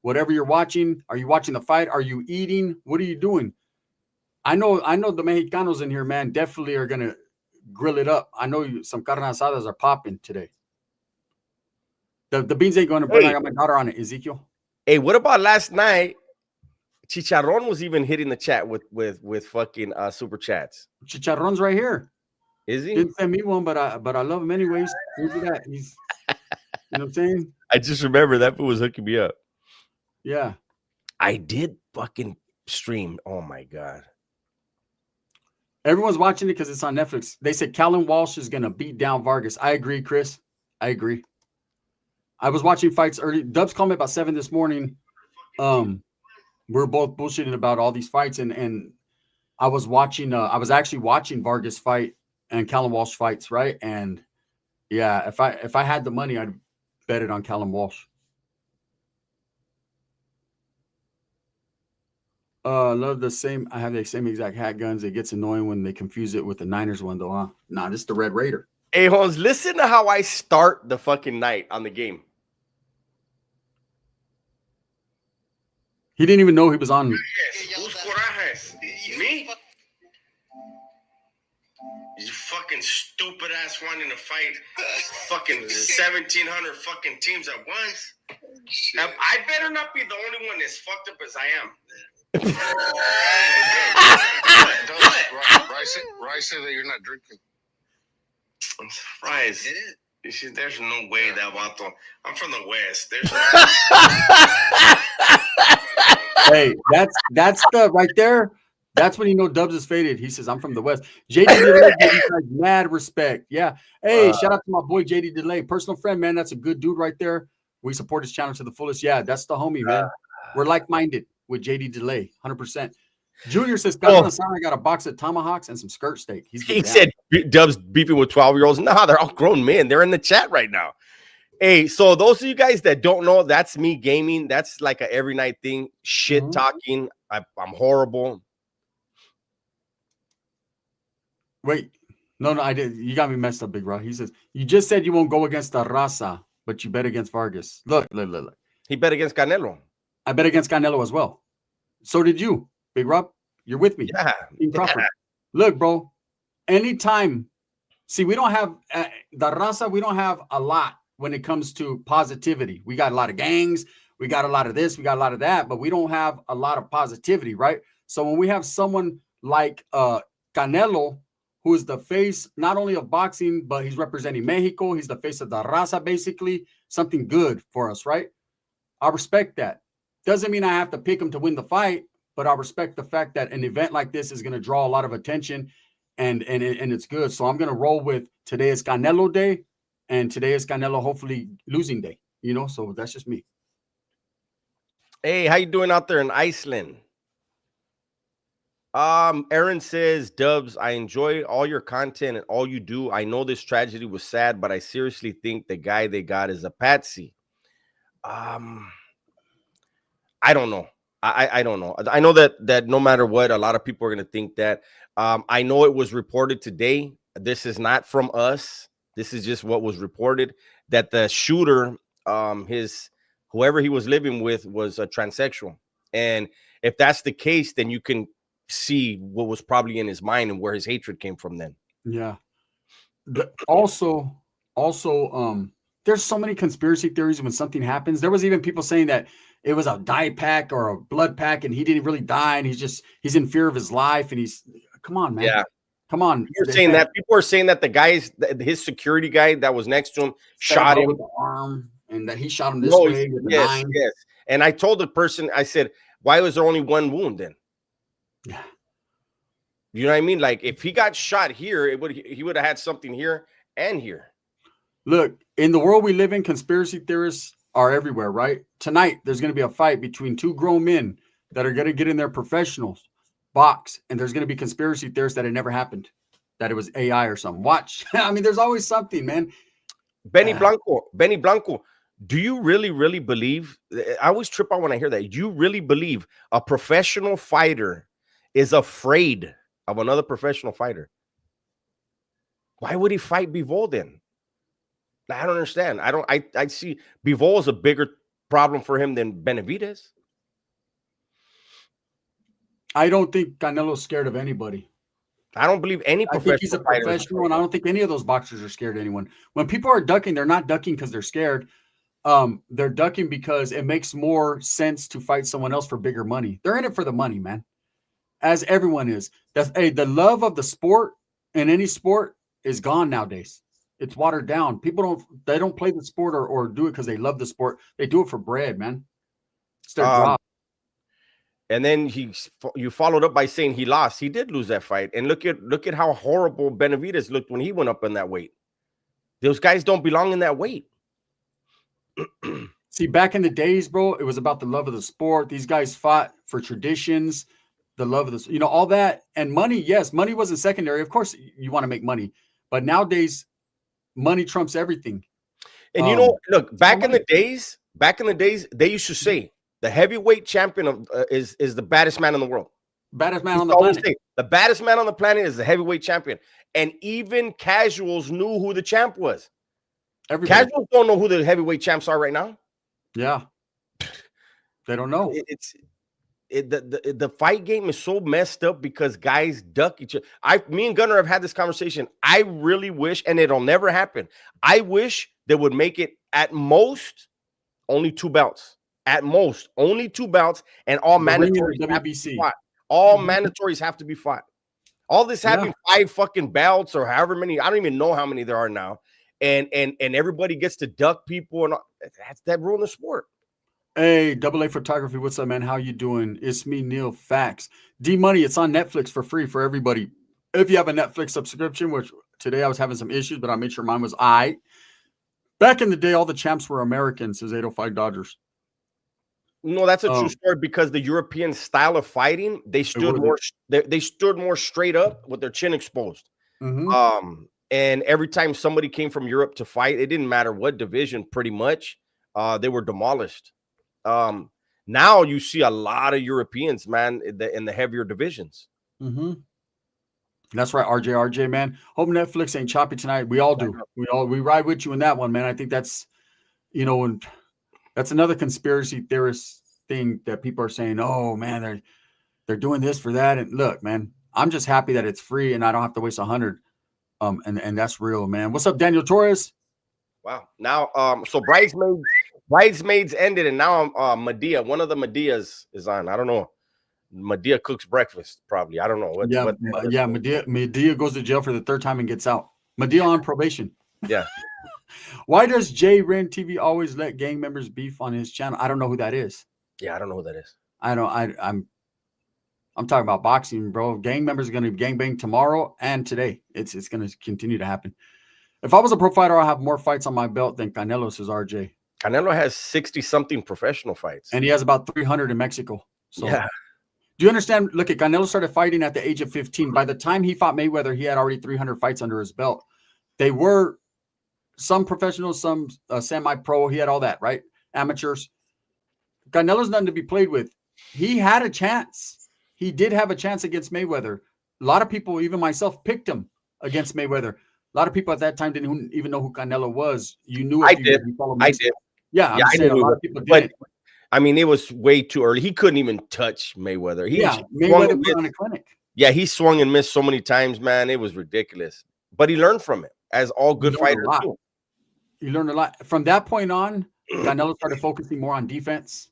whatever you're watching? Are you watching the fight? Are you eating? What are you doing? I know the Mexicanos in here, man, definitely are gonna grill it up. I know some carne asadas are popping today. The beans ain't going to burn. I got my daughter on it, Ezekiel. Hey, what about last night? Chicharron was even hitting the chat with fucking super chats. Chicharron's right here. Is he? Didn't send me one, but I love him anyways. He's, you know what I'm saying? I just remember that fool was hooking me up. Yeah. I did fucking stream. Oh my God. Everyone's watching it because it's on Netflix. They said Callum Walsh is gonna beat down Vargas. I agree, Chris. I agree. I was watching fights early. Dubs called me about 7 this morning. We're both bullshitting about all these fights, and I was watching. I was actually watching Vargas fight and Callum Walsh fights, right? And yeah, if I had the money, I'd bet it on Callum Walsh. Love the same. I have the same exact hat guns. It gets annoying when they confuse it with the Niners one, though, huh? Nah, this is the Red Raider. Hey, Holmes, listen to how I start the fucking night on the game. He didn't even know he was on. Me? You fucking stupid ass wanting to fight fucking 1,700 fucking teams at once. Now, I better not be the only one as fucked up as I am. Rice said that you're not drinking. I'm surprised. There's no way that Vato. I'm from the West. There's Hey, that's the right there. That's when you know Dubs is faded. He says, I'm from the West. JD Delay gives you guys mad respect. Yeah. Hey, shout out to my boy JD Delay. Personal friend, man. That's a good dude right there. We support his channel to the fullest. Yeah, that's the homie, man. We're like-minded with JD Delay, 100%. Junior says, I got a box of tomahawks and some skirt steak. He said Dubs beefing with 12-year-olds. Nah, they're all grown men. They're in the chat right now. Hey, so those of you guys that don't know, that's me gaming. That's like a every night thing. Shit talking. I'm horrible. Wait. No, I did. You got me messed up, Big Rock. He says, you just said you won't go against the Raza, but you bet against Vargas. Look. He bet against Canelo. I bet against Canelo as well. So did you, Big Rob. You're with me. Yeah. Crawford. Look, bro. Anytime. See, we don't have the Raza. We don't have a lot when it comes to positivity. We got a lot of gangs. We got a lot of this. We got a lot of that. But we don't have a lot of positivity, right? So when we have someone like Canelo, who is the face not only of boxing, but he's representing Mexico. He's the face of the Raza, basically. Something good for us, right? I respect that. Doesn't mean I have to pick him to win the fight, but I respect the fact that an event like this is going to draw a lot of attention, and it's good. So I'm going to roll with today is Canelo Day, and today is Canelo hopefully losing day. You know, so that's just me. Hey, how you doing out there in Iceland? Aaron says, Dubs, I enjoy all your content and all you do. I know this tragedy was sad, but I seriously think the guy they got is a patsy. I don't know. I don't know. I know that no matter what, a lot of people are going to think that. I know it was reported today. This is not from us. This is just what was reported, that the shooter, whoever he was living with, was a transsexual. And if that's the case, then you can see what was probably in his mind and where his hatred came from then. Yeah. Also, there's so many conspiracy theories when something happens. There was even people saying that it was a dye pack or a blood pack and he didn't really die and he's in fear of his life and come on, man. Yeah. Come on. You're saying that people are saying that his security guy that was next to him shot him with the arm and that he shot him this way with the yes. And I told the person, I said, why was there only one wound then? Yeah. You know what I mean? Like if he got shot here, he would have had something here and here. Look, in the world we live in, conspiracy theorists are everywhere, right? Tonight, there's going to be a fight between two grown men that are going to get in their professionals box, and there's going to be conspiracy theorists that it never happened, that it was AI or something. Watch. I mean, there's always something, man. Benny Blanco, do you really believe? I always trip out when I hear that. You really believe a professional fighter is afraid of another professional fighter? Why would he fight Bivol then? I don't understand. I see Bivol is a bigger problem for him than Benavidez. I don't think Canelo's scared of anybody. I don't believe any professional. I think he's a professional, and I don't think any of those boxers are scared of anyone. When people are ducking, they're not ducking because they're scared. They're ducking because it makes more sense to fight someone else for bigger money. They're in it for the money, man. As everyone is. The love of the sport in any sport is gone nowadays. It's watered down. People don't play the sport or do it because they love the sport. They do it for bread, man. It's their job. And then you followed up by saying he lost. He did lose that fight. And look at how horrible Benavidez looked when he went up in that weight. Those guys don't belong in that weight. See, back in the days, bro, it was about the love of the sport. These guys fought for traditions, the love of the, all that. And money, yes, money wasn't secondary. Of course, you want to make money. But nowadays, money trumps everything. And look, back in the days, they used to say the heavyweight champion is the baddest man in the world. Baddest man on the planet. The baddest man on the planet is the heavyweight champion. And even casuals knew who the champ was. Everybody. Casuals don't know who the heavyweight champs are right now. Yeah. They don't know. The fight game is so messed up because guys duck each other. Me and Gunnar have had this conversation. I really wish, and it'll never happen, I wish they would make it at most only 2 belts. At most, only 2 belts, and all mandatories have to be fought. All mandatories have to be fought. All this having 5 fucking belts or however many, I don't even know how many there are now. And everybody gets to duck people, and that ruined the sport. Hey, AA Photography, what's up, man? How you doing? It's me, Neil. Facts. D-Money, it's on Netflix for free for everybody. If you have a Netflix subscription, which today I was having some issues, but I made sure mine was I. Back in the day, all the champs were Americans, says 805 Dodgers. No, that's a true story because the European style of fighting, they stood more straight up with their chin exposed. Mm-hmm. And every time somebody came from Europe to fight, it didn't matter what division, pretty much, they were demolished. Now you see a lot of Europeans, man, in the heavier divisions. Mm-hmm. That's right, RJ, man. Hope Netflix ain't choppy tonight. We all do. We ride with you in that one, man. I think that's, and that's another conspiracy theorist thing that people are saying, oh man, they're doing this for that. And look, man, I'm just happy that it's free and I don't have to waste 100. And that's real, man. What's up, Daniel Torres? Wow. Now, so Bridesmaids ended, and now Medea, one of the Medeas is on. I don't know. Medea cooks breakfast, probably. I don't know. Medea goes to jail for the 3rd time and gets out. Medea on probation. Yeah. Why does Jay Ren TV always let gang members beef on his channel? I don't know who that is. Yeah, I don't know who that is. I'm talking about boxing, bro. Gang members are going to gangbang tomorrow and today. It's going to continue to happen. If I was a pro fighter, I'll have more fights on my belt than Canelo, says RJ. Canelo has 60-something professional fights. And he has about 300 in Mexico. So, yeah. Do you understand? Look, Canelo started fighting at the age of 15. By the time he fought Mayweather, he had already 300 fights under his belt. They were some professionals, some semi-pro. He had all that, right? Amateurs. Canelo's nothing to be played with. He had a chance. He did have a chance against Mayweather. A lot of people, even myself, picked him against Mayweather. A lot of people at that time didn't even know who Canelo was. You knew it. I did. Yeah, I'm saying a lot of people didn't. I mean, it was way too early. He couldn't even touch Mayweather. Mayweather put on a clinic. Yeah, he swung and missed so many times, man. It was ridiculous. But he learned from it, as all good fighters do. He learned a lot. From that point on, Canelo started focusing more on defense.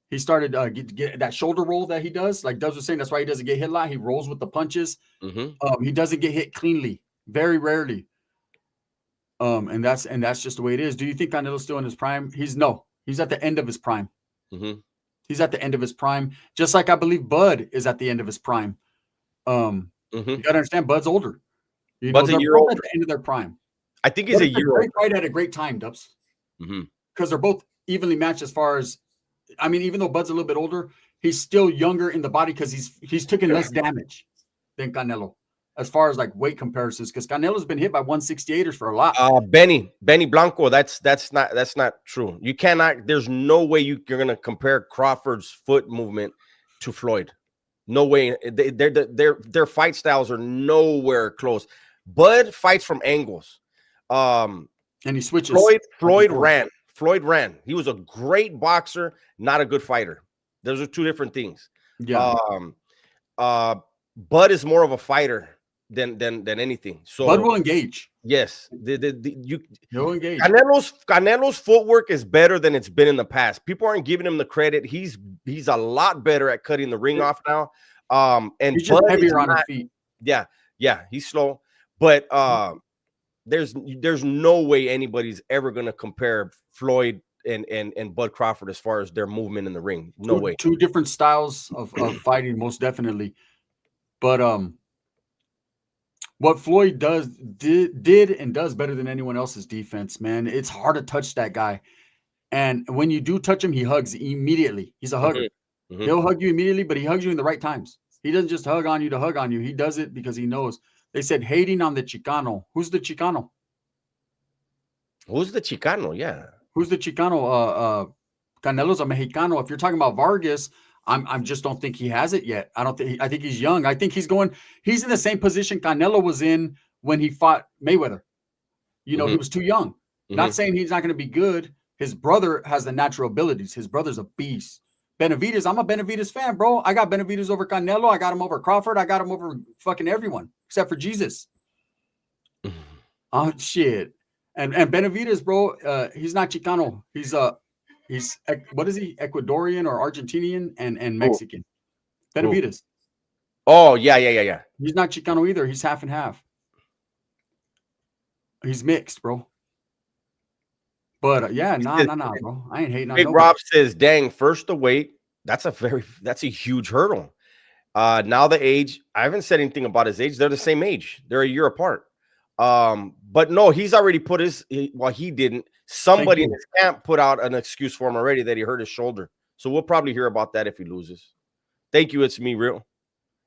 He started get that shoulder roll that he does. Like Dubs was saying, that's why he doesn't get hit a lot. He rolls with the punches. Mm-hmm. He doesn't get hit cleanly, very rarely. And that's just the way it is. Do you think Canelo's still in his prime? He's at the end of his prime. He's at the end of his prime, just like I believe Bud is at the end of his prime. Mm-hmm. You got to understand, Bud's older. You Bud's know, a they're year both older. at the end of their prime. I think he's But a it's year great older. fight at a great time, Dubs. Mm-hmm. Because they're both evenly matched as far as, I mean, even though Bud's a little bit older, he's still younger in the body because he's taken less damage than Canelo as far as like weight comparisons. Because Canelo's been hit by 168ers for a lot. Benny Blanco, that's not true. You cannot. There's no way you're gonna compare Crawford's foot movement to Floyd. No way. Their fight styles are nowhere close. Bud fights from angles. And he switches. Floyd ran. He was a great boxer, not a good fighter. Those are two different things. Yeah. Bud is more of a fighter than anything. So Bud will engage. Yes, He'll engage. Canelo's footwork is better than it's been in the past. People aren't giving him the credit. He's a lot better at cutting the ring off now. And he's just heavier on his feet. Yeah, he's slow. But there's no way anybody's ever gonna compare Floyd and Bud Crawford as far as their movement in the ring. No way. Two different styles of fighting, most definitely. But what Floyd did and does better than anyone else's defense, man. It's hard to touch that guy. And when you do touch him, he hugs immediately. He's a hugger. Mm-hmm. He'll hug you immediately, but he hugs you in the right times. He doesn't just hug on you to hug on you. He does it because he knows. They said hating on the Chicano. Who's the Chicano? Who's the Chicano? Yeah. Who's the Chicano? Canelo's a Mexicano. If you're talking about Vargas, I just don't think he has it yet. I think he's young. I think he's in the same position Canelo was in when he fought Mayweather. You know, he was too young. Not saying he's not going to be good. His brother has the natural abilities. His brother's a beast. Benavidez, I'm a Benavidez fan, bro. I got Benavidez over Canelo. I got him over Crawford. I got him over fucking everyone except for Jesus. Oh, shit. And Benavidez, bro, he's not Chicano. He's what is he? Ecuadorian or Argentinian and Mexican. Benavidez. Oh, yeah. He's not Chicano either. He's half and half. He's mixed, bro. But yeah, nah, bro. I ain't hating on Big nobody. Rob says, dang, first the weight. That's a huge hurdle. Now the age, I haven't said anything about his age. They're the same age. They're a year apart. But no, he's already put he didn't. Somebody in his camp put out an excuse for him already that he hurt his shoulder. So we'll probably hear about that if he loses. Thank you. It's me,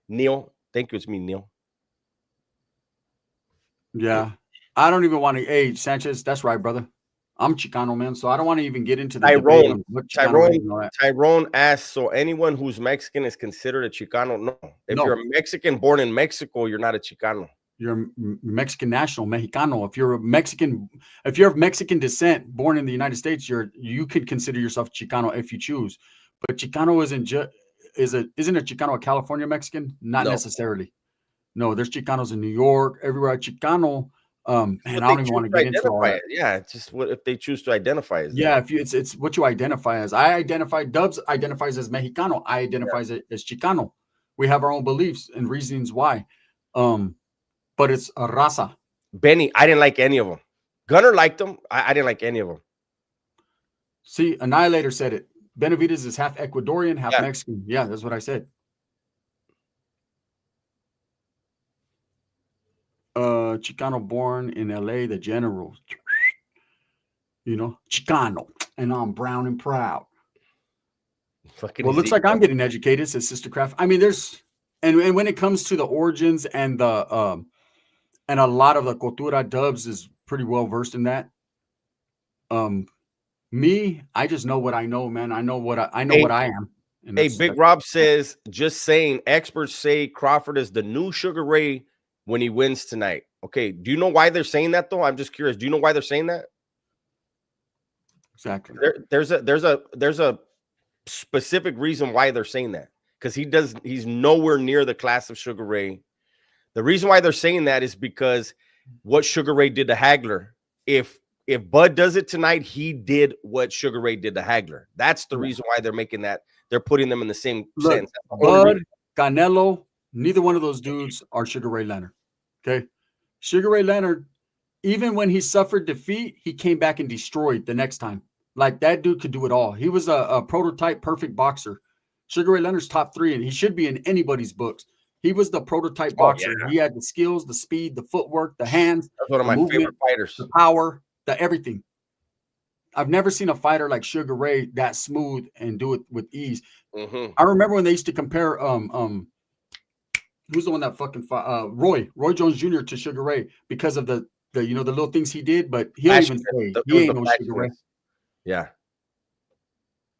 Neil. Thank you. It's me, Neil. Yeah. I don't even want to age Sanchez. That's right, brother. I'm Chicano, man. So I don't want to even get into the debate on what Tyrone asks, so anyone who's Mexican is considered a Chicano? No. If you're a Mexican born in Mexico, you're not a Chicano. You're a Mexican national, Mexicano. If you're of Mexican descent, born in the United States, you could consider yourself Chicano if you choose. But Chicano isn't a Chicano a California Mexican? Not necessarily. No, there's Chicanos in New York, everywhere. Chicano, man, I don't even want to get into all that. Yeah, it's just what if they choose to identify as. Yeah, it's what you identify as. Dubs identifies as Mexicano. I identify as Chicano. We have our own beliefs and reasons why. But it's a raza. Benny, I didn't like any of them. Gunner liked them. I didn't like any of them. See, Annihilator said it. Benavidez is half Ecuadorian, half Mexican. Yeah, that's what I said. Chicano born in LA, the general. You know, Chicano. And I'm brown and proud. Well, looks like I'm getting educated, says Sister Craft. I mean, and when it comes to the origins and and a lot of the cultura, Dubs is pretty well versed in that. Me, I just know what I know, man. I know what I am. Hey, Big Rob says, just saying, experts say Crawford is the new Sugar Ray when he wins tonight. Okay, do you know why they're saying that though? I'm just curious. Do you know why they're saying that? Exactly. There's a specific reason why they're saying that, because he's nowhere near the class of Sugar Ray. The reason why they're saying that is because what Sugar Ray did to Hagler. If Bud does it tonight, he did what Sugar Ray did to Hagler. That's the reason why they're making that. They're putting them in the same sense. Bud, Canelo, neither one of those dudes are Sugar Ray Leonard. Okay, Sugar Ray Leonard, even when he suffered defeat, he came back and destroyed the next time. Like that dude could do it all. He was a prototype perfect boxer. Sugar Ray Leonard's top 3, and he should be in anybody's books. He was the prototype Oh, boxer. yeah. He had the skills, the speed, the footwork, the hands, That's one of the my movement, favorite fighters. the power, the everything. I've never seen a fighter like Sugar Ray that smooth and do it with ease. I remember when they used to compare who's the one that fucking fought Roy Jones Jr. to Sugar Ray because of the you know the little things he did, but he'll even say he ain't no Sugar Ray. Yeah.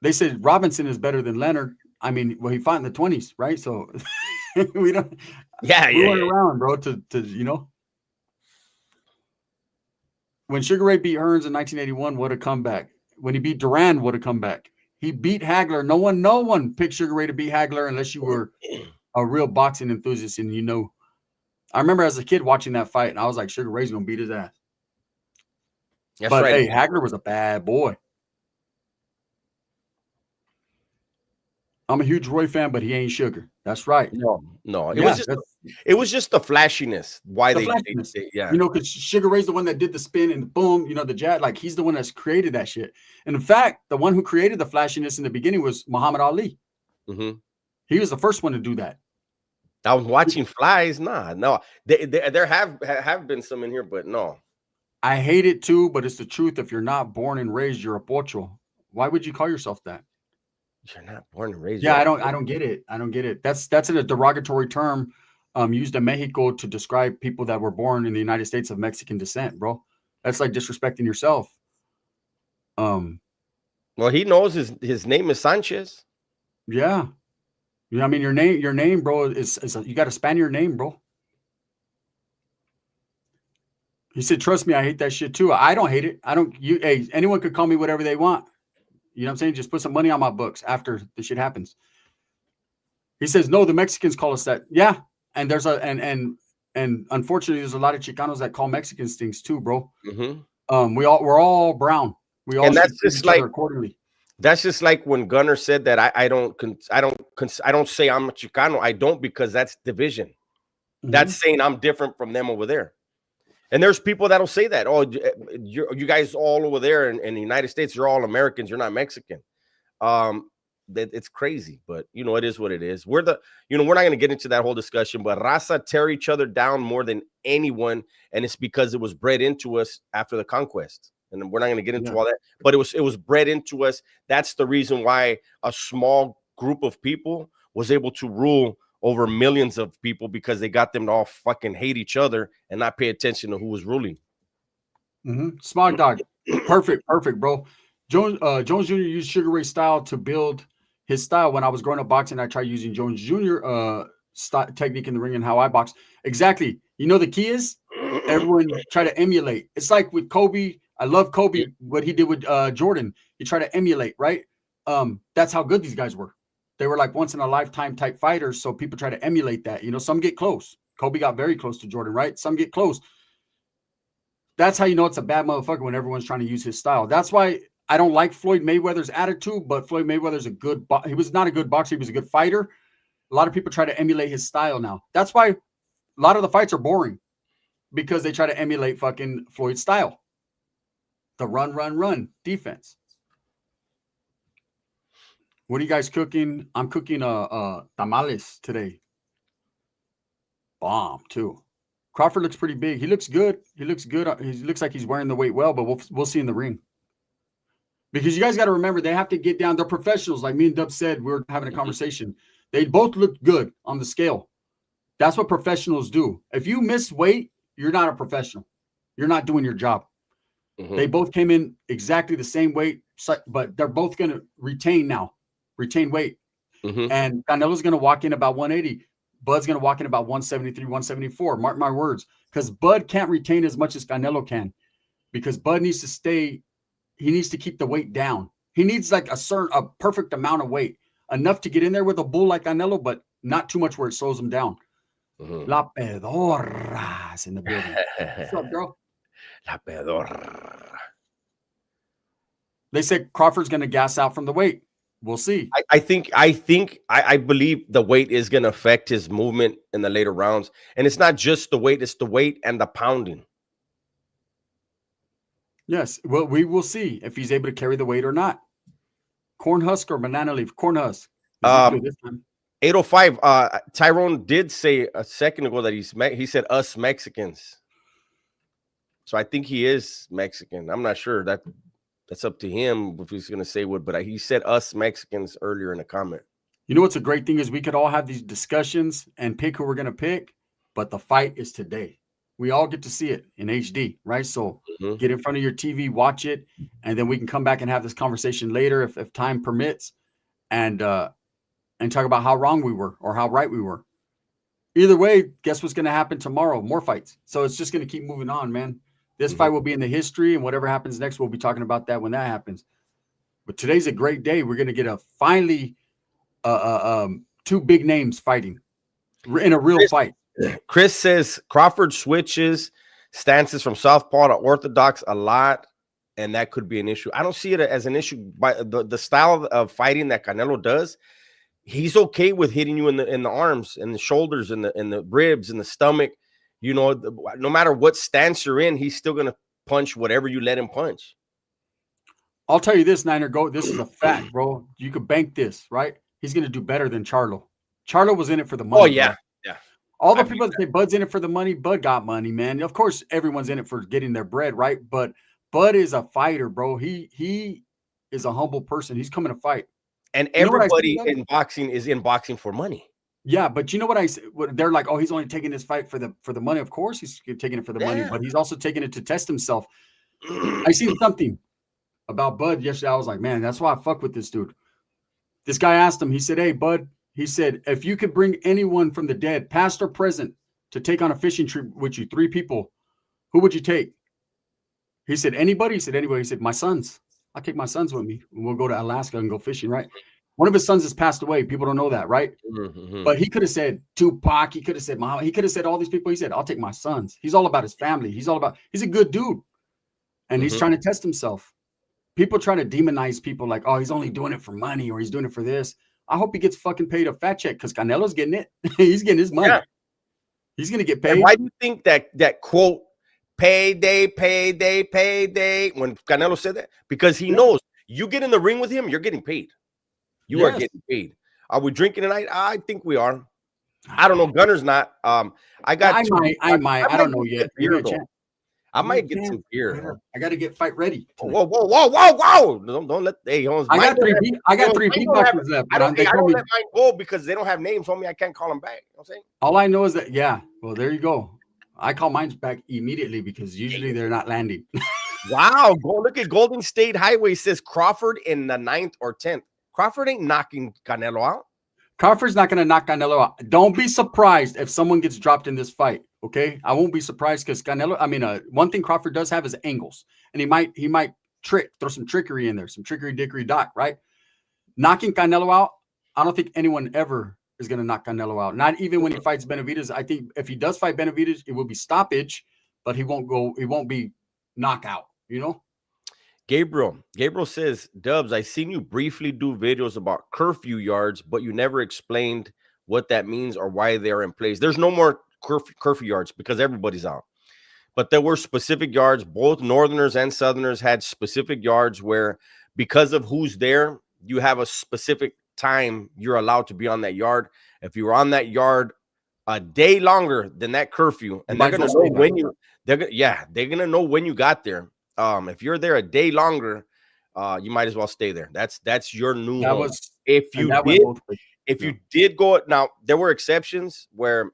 They said Robinson is better than Leonard. I mean, well, he fought in the 20s, right? So we don't. Yeah, we went around, bro. To you know, when Sugar Ray beat Hearns in 1981, what a comeback! When he beat Duran, what a comeback! He beat Hagler. No one picked Sugar Ray to beat Hagler unless you were a real boxing enthusiast, and you know. I remember as a kid watching that fight, and I was like, Sugar Ray's gonna beat his ass. That's but right. Hey, Hagler was a bad boy. I'm a huge Roy fan, but he ain't Sugar. That's right. No. It was just the flashiness. Why they yeah. You know, because Sugar Ray's the one that did the spin and boom, you know, the jab. Like he's the one that's created that shit. And in fact, the one who created the flashiness in the beginning was Muhammad Ali. He was the first one to do that. I was watching flies. No. There have been some in here, but no. I hate it too, but it's the truth. If you're not born and raised, you're a pocho. Why would you call yourself that? You're not born and raised. Yeah, I don't get it. I don't get it. That's a derogatory term used in Mexico to describe people that were born in the United States of Mexican descent, bro. That's like disrespecting yourself. Well, he knows his name is Sanchez. Yeah. You know, I mean, your name, bro, is you got to span your name, bro. He said, trust me, I hate that shit too. I don't hate it. Hey, anyone could call me whatever they want. You know what I'm saying? Just put some money on my books after the shit happens. He says, no, the Mexicans call us that. Yeah. And there's and unfortunately, there's a lot of Chicanos that call Mexicans things too, bro. We're all brown. We all, and that's just like accordingly. That's just like when Gunner said that I don't say I'm a Chicano. I don't, because that's division. That's saying I'm different from them over there. And there's people that'll say that, oh, you guys all over there in the United States, you're all Americans, you're not Mexican. It's crazy, but you know, it is what it is. We're not going to get into that whole discussion, but raza tear each other down more than anyone, and it's because it was bred into us after the conquest. And we're not going to get into all that, but it was bred into us. That's the reason why a small group of people was able to rule over millions of people, because they got them to all fucking hate each other and not pay attention to who was ruling. Smart dog. Perfect, bro. Jones Jr. used Sugar Ray style to build his style. When I was growing up boxing, I tried using Jones Jr. Technique in the ring and how I box. Exactly. You know, the key is everyone try to emulate. It's like with Kobe. I love Kobe, what he did with Jordan. You try to emulate, right? That's how good these guys were. They were like once in a lifetime type fighters. So people try to emulate that. You know, some get close. Kobe got very close to Jordan, right? Some get close. That's how you know it's a bad motherfucker, when everyone's trying to use his style. That's why I don't like Floyd Mayweather's attitude, but Floyd Mayweather's he was not a good boxer. He was a good fighter. A lot of people try to emulate his style now. That's why a lot of the fights are boring, because they try to emulate fucking Floyd's style. The run defense. What are you guys cooking? I'm cooking tamales today. Bomb too. Crawford looks pretty big. He looks good. He looks like he's wearing the weight well, but we'll see in the ring. Because you guys got to remember, they have to get down. They're professionals. Like me and Dub said, we were having a conversation. They both look good on the scale. That's what professionals do. If you miss weight, you're not a professional. You're not doing your job. They both came in exactly the same weight, but they're both going to retain weight. And Canelo's going to walk in about 180. Bud's going to walk in about 173, 174. Mark my words, because Bud can't retain as much as Canelo can, because Bud needs to stay. He needs to keep the weight down. He needs like a perfect amount of weight, enough to get in there with a bull like Canelo, but not too much where it slows him down. La Pedorra's in the building. What's up, girl? La Pedorra. They said Crawford's going to gas out from the weight. We'll see. I believe the weight is going to affect his movement in the later rounds. And it's not just the weight, it's the weight and the pounding. Yes. Well, we will see if he's able to carry the weight or not. Corn husk or banana leaf? Corn husk. It 805. Tyrone did say a second ago that he said us Mexicans. So I think he is Mexican. I'm not sure. That's up to him if he's gonna say what, but he said us Mexicans earlier in the comment. You know what's a great thing is we could all have these discussions and pick who we're gonna pick, but the fight is today. We all get to see it in HD, right? So get in front of your TV, watch it, and then we can come back and have this conversation later if time permits, and talk about how wrong we were or how right we were. Either way, guess what's going to happen tomorrow? More fights. So it's just going to keep moving on, man. This fight will be in the history, and whatever happens next, we'll be talking about that when that happens. But today's a great day. We're going to get finally two big names fighting in a real fight. Chris says Crawford switches stances from southpaw to orthodox a lot, and that could be an issue. I don't see it as an issue. By the style of fighting that Canelo does, he's okay with hitting you in the arms and the shoulders and the ribs and the stomach. You know, no matter what stance you're in, he's still gonna punch whatever you let him punch. I'll tell you this, Niner, this is a fact, bro. You could bank this, right? He's gonna do better than Charlo. Charlo was in it for the money. Oh yeah, bro. Yeah. All the people that say Bud's in it for the money, Bud got money, man. Of course, everyone's in it for getting their bread, right? But Bud is a fighter, bro. He is a humble person. He's coming to fight. And everybody in boxing is in boxing for money. Yeah, but you know what I say? They're like, oh, he's only taking this fight for the money. Of course, he's taking it for the money, but he's also taking it to test himself. I seen something about Bud yesterday. I was like, man, that's why I fuck with this dude. This guy asked him. He said, hey, Bud. He said, if you could bring anyone from the dead, past or present, to take on a fishing trip with you, 3 people, who would you take? He said, anybody? He said, anybody. He said, my sons. I'll take my sons with me. We'll go to Alaska and go fishing, right? One of his sons has passed away. People don't know that, right? But he could have said Tupac. He could have said Muhammad. He could have said all these people. He said, I'll take my sons. He's all about his family. He's a good dude. And he's trying to test himself. People try to demonize people like, oh, he's only doing it for money or he's doing it for this. I hope he gets fucking paid a fat check because Canelo's getting it. He's getting his money. Yeah. He's going to get paid. And why do you think that quote, payday, payday, payday, when Canelo said that? Because he knows you get in the ring with him, you're getting paid. You are getting paid. Are we drinking tonight? I think we are. I don't know. Gunner's not. I might. I don't know yet. I might get some beer. I got to get fight ready. Whoa! Don't let. Hey, I got three beatboxers left. I don't let mine go because they don't have names on me. I can't call them back. You know what I'm saying? All I know is that well, there you go. I call mine back immediately because usually they're not landing. Wow! Go look at Golden State Highway says Crawford in the 9th or 10th. Crawford ain't knocking Canelo out. Crawford's not going to knock Canelo out. Don't be surprised if someone gets dropped in this fight. Okay, I won't be surprised because Canelo. I mean, one thing Crawford does have is angles, and he might throw some trickery in there, some trickery dickery doc, right? Knocking Canelo out, I don't think anyone ever is going to knock Canelo out. Not even when he fights Benavidez. I think if he does fight Benavidez, it will be stoppage, but he won't be knockout. You know. Gabriel says, Dubs, I seen you briefly do videos about curfew yards, but you never explained what that means or why they are in place. There's no more curfew yards because everybody's out. But there were specific yards. Both Northerners and Southerners had specific yards where, because of who's there, you have a specific time you're allowed to be on that yard. If you were on that yard a day longer than that curfew, and they're gonna know when they're gonna know when you got there. If you're there a day longer, you might as well stay there. That's your new home. If you did go, now there were exceptions where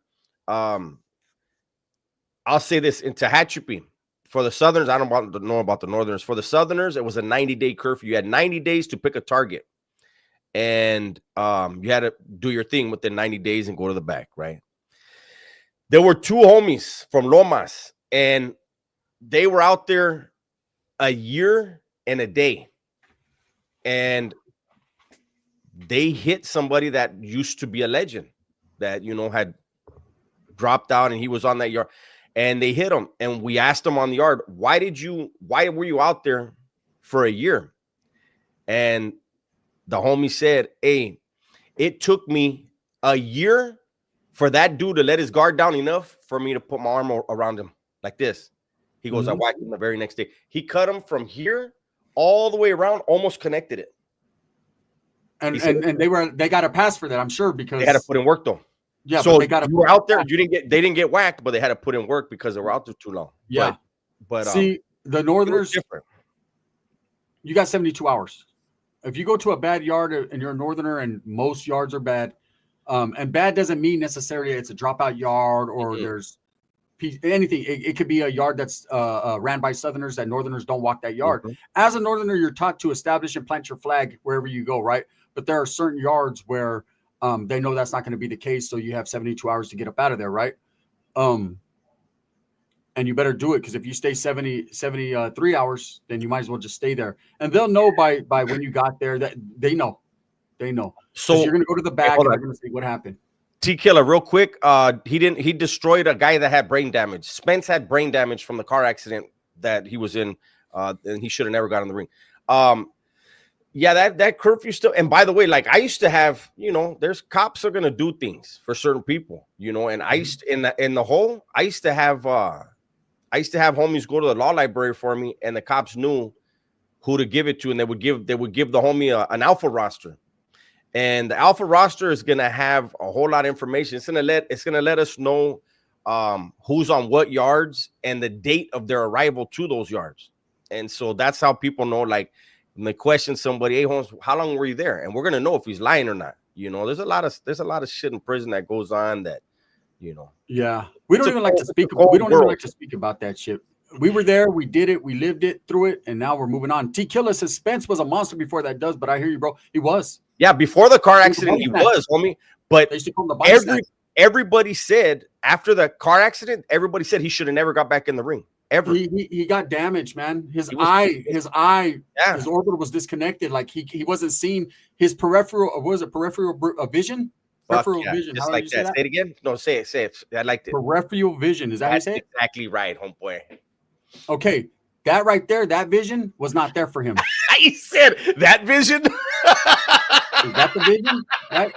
I'll say this in Tehachapi for the Southerners. I don't know about the Northerners. For the Southerners, it was a 90-day curfew. You had 90 days to pick a target, and you had to do your thing within 90 days and go to the back, right? There were 2 homies from Lomas, and they were out there a year and a day, and they hit somebody that used to be a legend that, had dropped out, and he was on that yard, and they hit him. And we asked him on the yard, why were you out there for a year? And the homie said, hey, it took me a year for that dude to let his guard down enough for me to put my arm around him like this. He goes, I whacked him the very next day. He cut him from here all the way around, almost connected it. and they got a pass for that, I'm sure, because they had to put in work though. Yeah, so but they got you were out there. They didn't get whacked, but they had to put in work because they were out there too long. Yeah, but see, the Northerners different. You got 72 hours. If you go to a bad yard and you're a Northerner, and most yards are bad, and bad doesn't mean necessarily it's a dropout yard or there's anything. It could be a yard that's ran by Southerners that Northerners don't walk that yard. As a Northerner, you're taught to establish and plant your flag wherever you go, right? But there are certain yards where they know that's not going to be the case, so you have 72 hours to get up out of there, right? And you better do it, because if you stay 73 hours, then you might as well just stay there. And they'll know by when you got there that they know. So you're going to go to the back and they're going to say what happened. T-Killer, real quick. He destroyed a guy that had brain damage. Spence had brain damage from the car accident that he was in, and he should have never got in the ring. Yeah, that curfew still. And by the way, like I used to have, there's cops are gonna do things for certain people, and I used to, in the hole, I used to have homies go to the law library for me, and the cops knew who to give it to, and they would give the homie an alpha roster. And the alpha roster is gonna have a whole lot of information. It's gonna let us know who's on what yards and the date of their arrival to those yards. And so that's how people know, like, when they question somebody, hey Holmes, how long were you there? And we're gonna know if he's lying or not. There's a lot of shit in prison that goes on that, Yeah, we don't even like to speak. We don't even like to speak about that shit. We were there, we did it, we lived it, through it, and now we're moving on. T-Killer says Spence was a monster before that does, but I hear you, bro. He was. Yeah, before the car accident, he was, homie. But everybody said after the car accident, everybody said he should have never got back in the ring. Ever. He got damaged, man. His orbital was disconnected. Like he wasn't seeing his peripheral. Was it peripheral vision? Peripheral vision. Just like that. Say it again. No, say it. I liked it. Peripheral vision. Is that how you say it? Exactly right, homeboy. Okay, that right there, that vision was not there for him. He said that vision. Is that the vision? Right?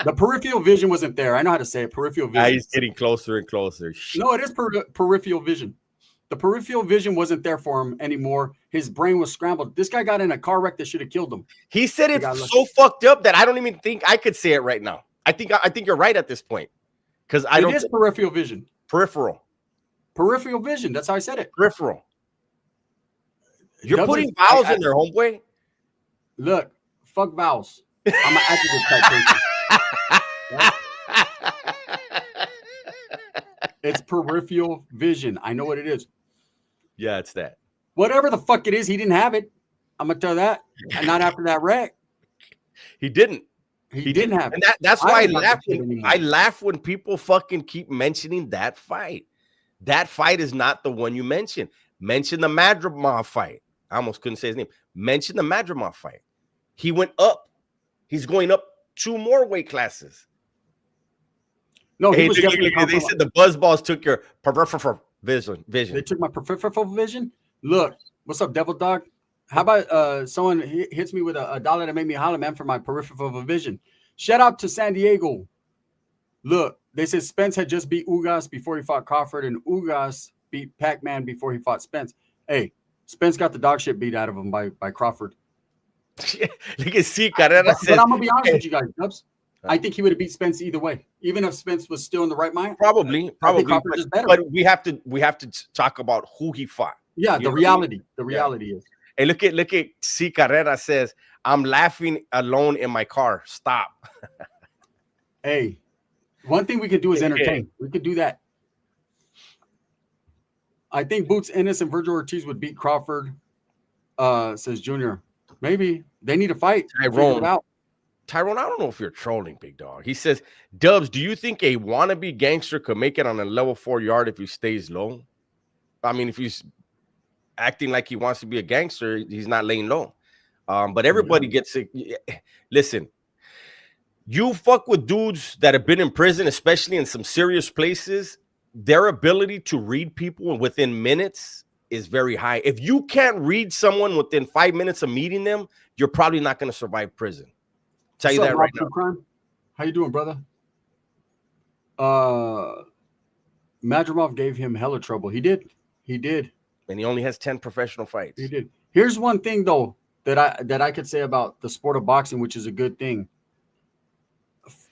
The peripheral vision wasn't there. I know how to say it. Peripheral vision. He's getting closer and closer. No, it is peripheral vision. The peripheral vision wasn't there for him anymore. His brain was scrambled. This guy got in a car wreck that should have killed him. He said it's so fucked up that I don't even think I could say it right now. I think you're right at this point, because it is peripheral vision. Peripheral vision. That's how I said it. Peripheral. You're putting vowels in there, homeboy. Look, fuck vowels. I'm an adjective type person. Right? It's peripheral vision. I know what it is. Yeah, it's that. Whatever the fuck it is, he didn't have it. I'm gonna tell that. And not after that wreck. He didn't. He didn't have it. And that's why I laugh when people fucking keep mentioning that fight. That fight is not the one you mentioned. Mention the Madrimov fight. I almost couldn't say his name. Mention the Madrimov fight. He went up. He's going up 2 more weight classes. No, he was definitely. They said the buzzballs took your peripheral vision. They took my peripheral vision. Look, what's up, Devil Dog? How about someone hits me with a dollar to make me holler, man, for my peripheral vision? Shout out to San Diego. Look, they said Spence had just beat Ugas before he fought Crawford, and Ugas beat Pac-Man before he fought Spence. Hey, Spence got the dog shit beat out of him by Crawford. Look at C. Carrera says, but I'm gonna be honest with you guys, Dubs. I think he would have beat Spence either way, even if Spence was still in the right mind. Probably. But we have to talk about who he fought. Yeah, the reality. The reality is. Hey, look at C. Carrera says, I'm laughing alone in my car. Stop. Hey, one thing we could do is entertain. We could do that. I think Boots Ennis and Virgil Ortiz would beat Crawford, says Junior. Maybe. They need to fight. Tyrone, I don't know if you're trolling, big dog. He says, Dubs, do you think a wannabe gangster could make it on a level 4 yard if he stays low? I mean, if he's acting like he wants to be a gangster, he's not laying low. But everybody gets it. Listen, you fuck with dudes that have been in prison, especially in some serious places, their ability to read people within minutes is very high. If you can't read someone within 5 minutes of meeting them, you're probably not going to survive prison. Tell you that right now. Crime? How you doing, brother? Madrimov gave him hella trouble. He did. And he only has 10 professional fights. He did. Here's one thing, though, that I could say about the sport of boxing, which is a good thing.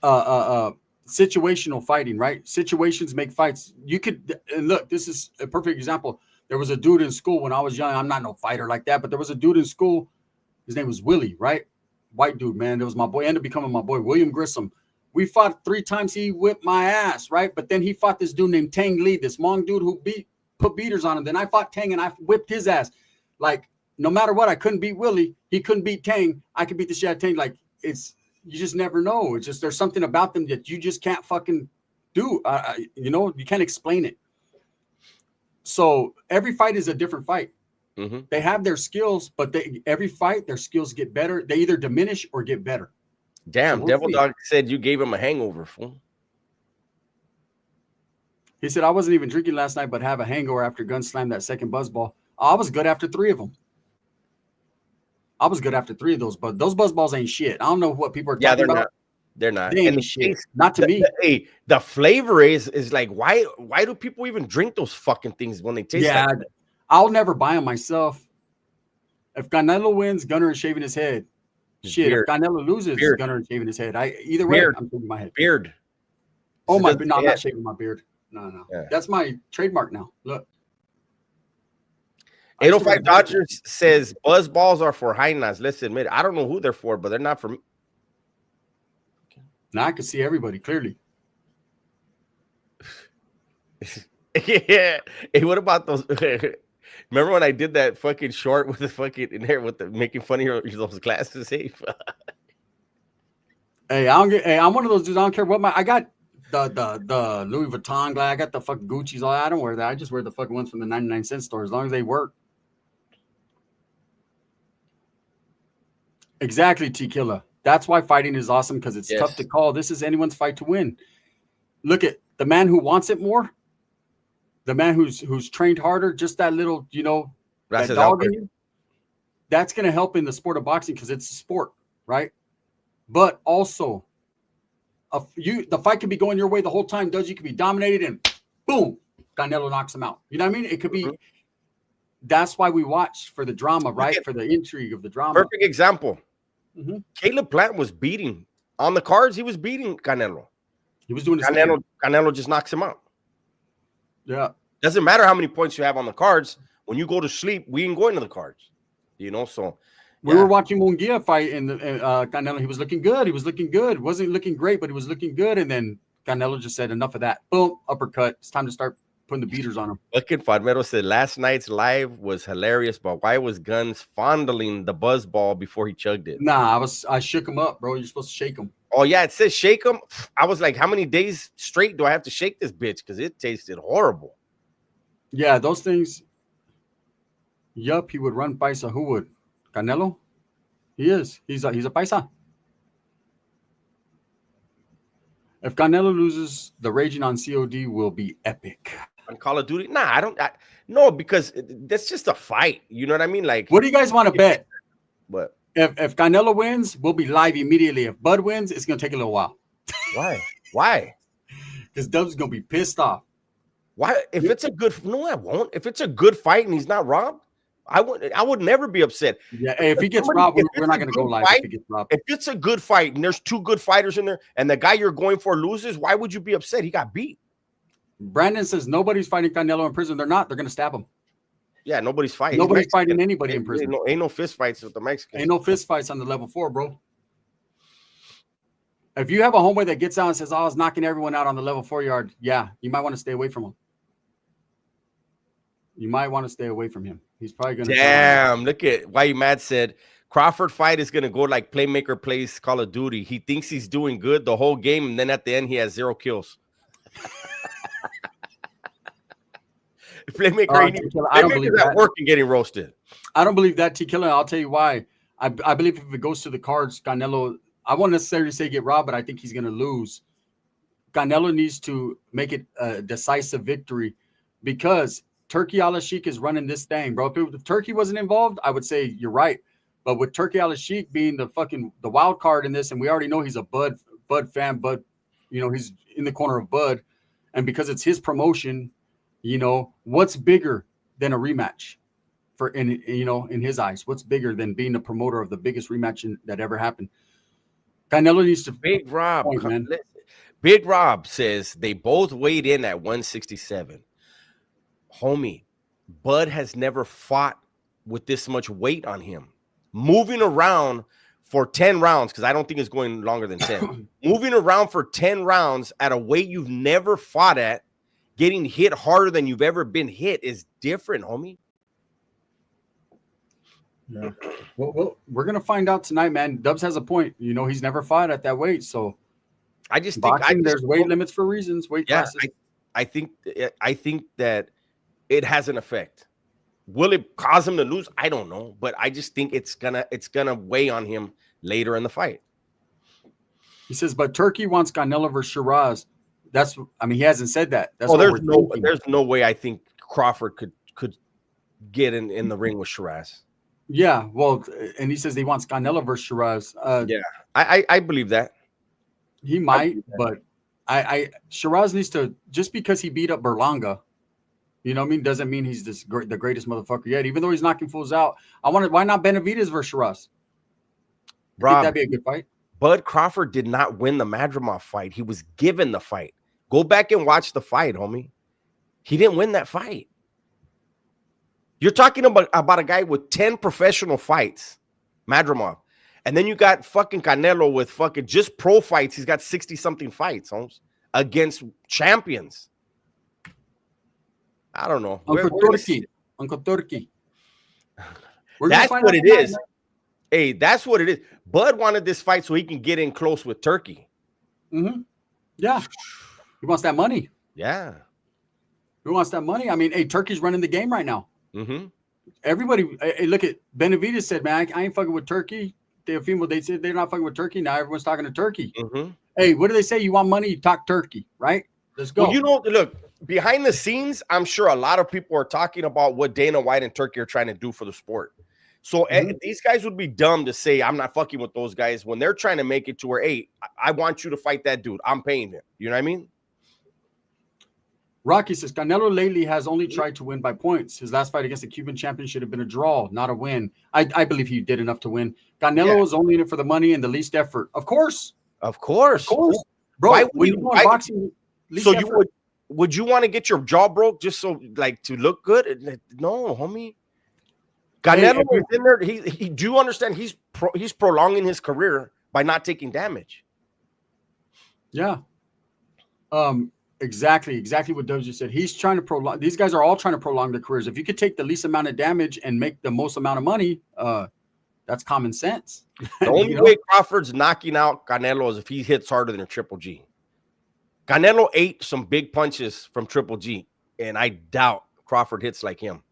Situational fighting, right? Situations make fights. You could look. This is a perfect example. There was a dude in school when I was young. I'm not no fighter like that, but there was a dude in school. His name was Willie, right? White dude, man. That was my boy. Ended up becoming my boy, William Grissom. We fought 3 times. He whipped my ass, right? But then he fought this dude named Tang Lee, this Hmong dude who put beaters on him. Then I fought Tang and I whipped his ass. Like, no matter what, I couldn't beat Willie. He couldn't beat Tang. I could beat the shit out of Tang. Like, you just never know. It's just there's something about them that you just can't fucking do. You can't explain it. So every fight is a different fight. Mm-hmm. They have their skills, but every fight, their skills get better. They either diminish or get better. Damn, So Devil Dog said you gave him a hangover, fool. He said, I wasn't even drinking last night, but have a hangover after gun slammed that second buzzball. I was good after 3 of them. I was good after 3 of those, but those buzzballs ain't shit. I don't know what people are talking about. They're not. They ain't shit. Not to me. The flavor is like, why do people even drink those fucking things when they taste like that? I'll never buy them myself. If Canelo wins, Gunnar is shaving his head. Shit, if Canelo loses, Gunnar is shaving his head. Either way, I'm shaving my head. Beard. Oh, my, no, I'm not shaving my beard. No. Yeah. That's my trademark now. Look. 805 Dodgers says buzzballs are for hyenas. Let's admit it. I don't know who they're for, but they're not for me. Now I can see everybody clearly. Yeah. Hey, what about those? Remember when I did that fucking short with the fucking in there with the making fun of those glasses? Hey, I'm one of those dudes. I don't care what I got the Louis Vuitton glass. I got the fucking Gucci's. All that. I don't wear that. I just wear the fucking ones from the 99-cent store as long as they work. Exactly, T-Killa. That's why fighting is awesome, because it's tough to call. This is anyone's fight to win. Look at the man who wants it more, the man who's trained harder, just that little, that dog in you. That's going to help in the sport of boxing because it's a sport, right? But also, the fight could be going your way the whole time. You could be dominated and boom, Canelo knocks him out. You know what I mean? It could be. That's why we watch, for the drama, right? For the intrigue of the drama. Perfect example. Mm-hmm. Caleb Plant was beating on the cards. He was beating Canelo. He was doing his thing. Canelo just knocks him out. Yeah. Doesn't matter how many points you have on the cards. When you go to sleep, we ain't going to the cards. So we were watching Munguia fight, and Canelo. He was looking good. Wasn't looking great, but he was looking good. And then Canelo just said, "Enough of that." Boom, uppercut. It's time to start putting the beaters on him. Fucking Farmero said last night's live was hilarious, but why was Guns fondling the buzzball before he chugged it? Nah, I shook him up, bro. You're supposed to shake him. Oh yeah, it says shake him. I was like, how many days straight do I have to shake this bitch? Because it tasted horrible. Yeah, those things. Yup, he would run paisa. Who would? Canelo? He is. He's a paisa. If Canelo loses, the raging on COD will be epic. On Call of Duty? Nah, no, because that's just a fight. You know what I mean? Like, what do you guys want to bet? What? If Canelo wins, we'll be live immediately. If Bud wins, it's gonna take a little while. Why? Because Dub's gonna be pissed off. Why? If it's a good, no, I won't. If it's a good fight and he's not robbed, I would never be upset. Yeah, if he gets robbed, we're not gonna go live. If he gets robbed, if it's a good fight and there's 2 good fighters in there, and the guy you're going for loses, why would you be upset? He got beat. Brandon says nobody's fighting Canelo in prison. They're not. They're gonna stab him. Yeah, nobody's fighting. Nobody's fighting anybody in prison. Ain't no fist fights with the Mexicans. Ain't no fist fights on the level 4, bro. If you have a homeboy that gets out and says, "I was knocking everyone out on the level 4 yard," yeah, you might want to stay away from him. You might want to stay away from him. He's probably gonna. Damn! Look at why you mad said Crawford fight is gonna go like Playmaker plays Call of Duty. He thinks he's doing good the whole game, and then at the end he has 0 kills. Playmaker, I don't believe that. Work and getting roasted. I don't believe that, T-Killa. I'll tell you why. I believe if it goes to the cards, Canelo, I won't necessarily say get robbed, but I think he's going to lose. Canelo needs to make it a decisive victory because Turkey Al-Sheikh is running this thing, bro. If Turkey wasn't involved, I would say you're right. But with Turkey Al-Sheikh being the wild card in this, and we already know he's a Bud fan, Bud, he's in the corner of Bud. And because it's his promotion, what's bigger than a rematch? in his eyes? What's bigger than being the promoter of the biggest rematch that ever happened? Canelo needs to Big Rob. point, man. Big Rob says they both weighed in at 167. Homie, Bud has never fought with this much weight on him. Moving around for 10 rounds, because I don't think it's going longer than 10. Moving around for 10 rounds at a weight you've never fought at, getting hit harder than you've ever been hit is different, homie. Yeah. Well, we're gonna find out tonight, man. Dubs has a point. He's never fought at that weight, so I just think there's weight limits for reasons. Weight classes. I think that it has an effect. Will it cause him to lose? I don't know, but I just think it's gonna weigh on him later in the fight. He says, but Turkey wants Canelo versus Shiraz. He hasn't said that. That's there's no way I think Crawford could get in the ring with Shiraz. Yeah, well, and he says he wants Canelo versus Shiraz. Yeah, I believe that. He might, but Shiraz needs to, just because he beat up Berlanga, doesn't mean he's the greatest motherfucker yet. Even though he's knocking fools out, why not Benavidez versus Shiraz? Rob, that'd be a good fight. Bud Crawford did not win the Madrimov fight. He was given the fight. Go back and watch the fight, homie. He didn't win that fight. You're talking about a guy with 10 professional fights, Madrimov. And then you got fucking Canelo with fucking just pro fights. He's got 60-something fights, Holmes, against champions. I don't know. Uncle Turkey. That's what it is. Hey, that's what it is. Bud wanted this fight so he can get in close with Turkey. Mm-hmm. Yeah. He wants that money. Yeah. He wants that money. Turkey's running the game right now. Mm-hmm. Everybody, look at Benavidez said, man, I ain't fucking with Turkey. Teofimo, they said they're not fucking with Turkey. Now everyone's talking to Turkey. Mm-hmm. Hey, what do they say? You want money, you talk Turkey, right? Let's go. Well, look, behind the scenes, I'm sure a lot of people are talking about what Dana White and Turkey are trying to do for the sport. So these guys would be dumb to say, I'm not fucking with those guys when they're trying to make it to where, hey, I want you to fight that dude. I'm paying him. You know what I mean? Rocky says, Canelo lately has only tried to win by points. His last fight against the Cuban champion should have been a draw, not a win. I believe he did enough to win. Canelo was only in it for the money and the least effort. Of course. Bro, boxing, so effort. Would you want to get your jaw broke just so to look good? No, homie. Canelo is in there. He do you understand he's prolonging his career by not taking damage. Yeah. Exactly what Dubs just said. He's trying to prolong. These guys are all trying to prolong their careers. If you could take the least amount of damage and make the most amount of money, that's common sense. The only way Crawford's knocking out Canelo is if he hits harder than a Triple G. Canelo ate some big punches from Triple G, and I doubt Crawford hits like him.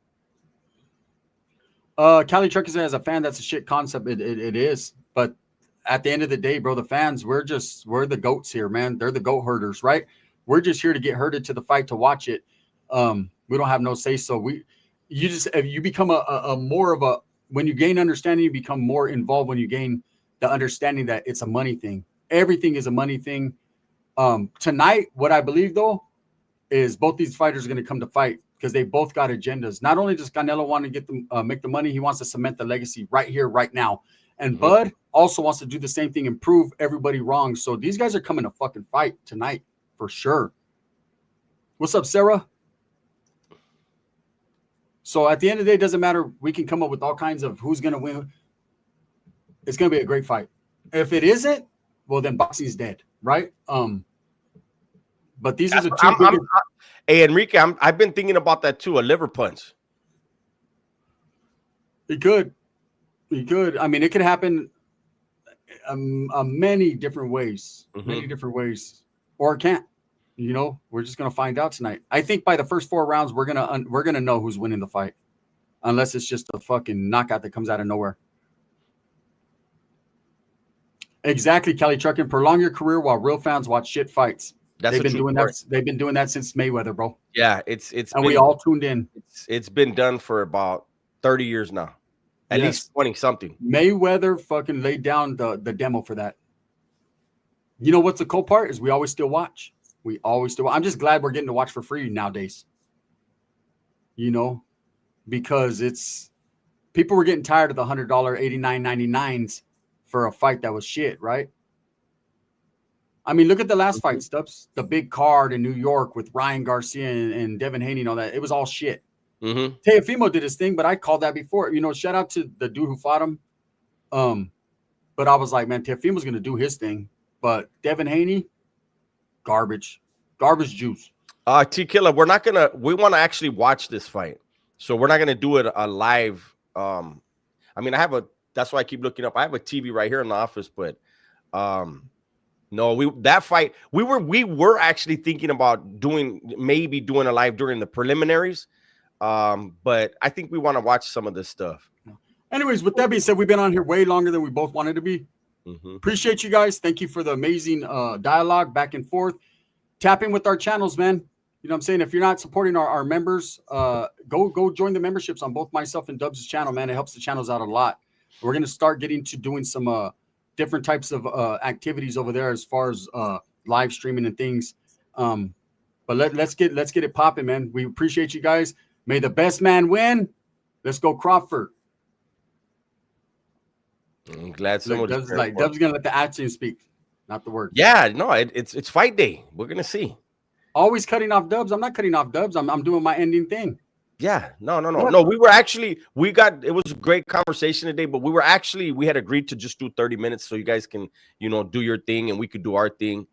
Cali Trucker says, as a fan, that's a shit concept. It is, but at the end of the day, bro, the fans, we're the goats here, man. They're the goat herders, right? We're just here to get herded to the fight to watch it. We don't have no say so. You become when you gain understanding, you become more involved when you gain the understanding that it's a money thing. Everything is a money thing. Tonight, what I believe though is both these fighters are going to come to fight because they both got agendas. Not only does Canelo want to get them make the money, he wants to cement the legacy right here, right now. And Bud also wants to do the same thing and prove everybody wrong. So these guys are coming to fucking fight tonight. For sure. What's up, Sarah? So at the end of the day, it doesn't matter. We can come up with all kinds of who's going to win. It's going to be a great fight. If it isn't, well, then boxing's dead, right? But these are the two. Hey, Enrique, I've been thinking about that too. A liver punch. It could. It could happen many different ways. Many different ways. Or it can't. We're just gonna find out tonight. I think by the first 4 rounds, we're gonna know who's winning the fight, unless it's just a fucking knockout that comes out of nowhere. Exactly, Kelly Truckin. Prolong your career while real fans watch shit fights. They've been doing that. They've been doing that since Mayweather, bro. Yeah, we all tuned in. It's been done for about 30 years now, at least 20 something. Mayweather fucking laid down the demo for that. You know what's the cool part is we always still watch. I'm just glad we're getting to watch for free nowadays. Because people were getting tired of the $100 $89.99s for a fight that was shit, right? I mean, look at the last fight, Stubbs. The big card in New York with Ryan Garcia and Devin Haney and all that. It was all shit. Teofimo did his thing, but I called that before. You know, shout out to the dude who fought him. But I was like, man, Teofimo's going to do his thing. But Devin Haney, garbage juice. T-Killer, we want to actually watch this fight. So we're not going to do it a live. I mean, that's why I keep looking up. I have a TV right here in the office, but no, that fight, we were actually thinking about maybe doing a live during the preliminaries. But I think we want to watch some of this stuff. Anyways, with that being said, we've been on here way longer than we both wanted to be. Appreciate you guys. Thank you for the amazing dialogue back and forth. Tap in with our channels, man. You know what I'm saying? If you're not supporting our members, go join the memberships on both myself and Dubs' channel, man. It helps the channels out a lot. We're going to start getting to doing some different types of activities over there as far as live streaming and things. But let's get it popping, man. We appreciate you guys. May the best man win. Let's go, Crawford. I'm glad somebody's Dubs gonna let the action speak, not the words. Yeah, no, it's fight day. We're gonna see. Always cutting off Dubs. I'm not cutting off Dubs. I'm doing my ending thing. Yeah, no. It was a great conversation today, but we had agreed to just do 30 minutes so you guys can, do your thing and we could do our thing.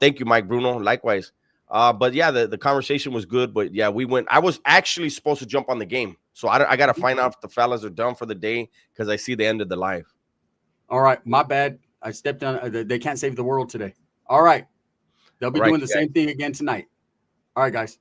Thank you, Mike Bruno. Likewise. But yeah, the conversation was good, but yeah, I was actually supposed to jump on the game. So I got to find out if the fellas are done for the day because I see the end of the live. All right. My bad. I stepped on. They can't save the world today. All right. They'll be doing the same thing again tonight. All right, guys.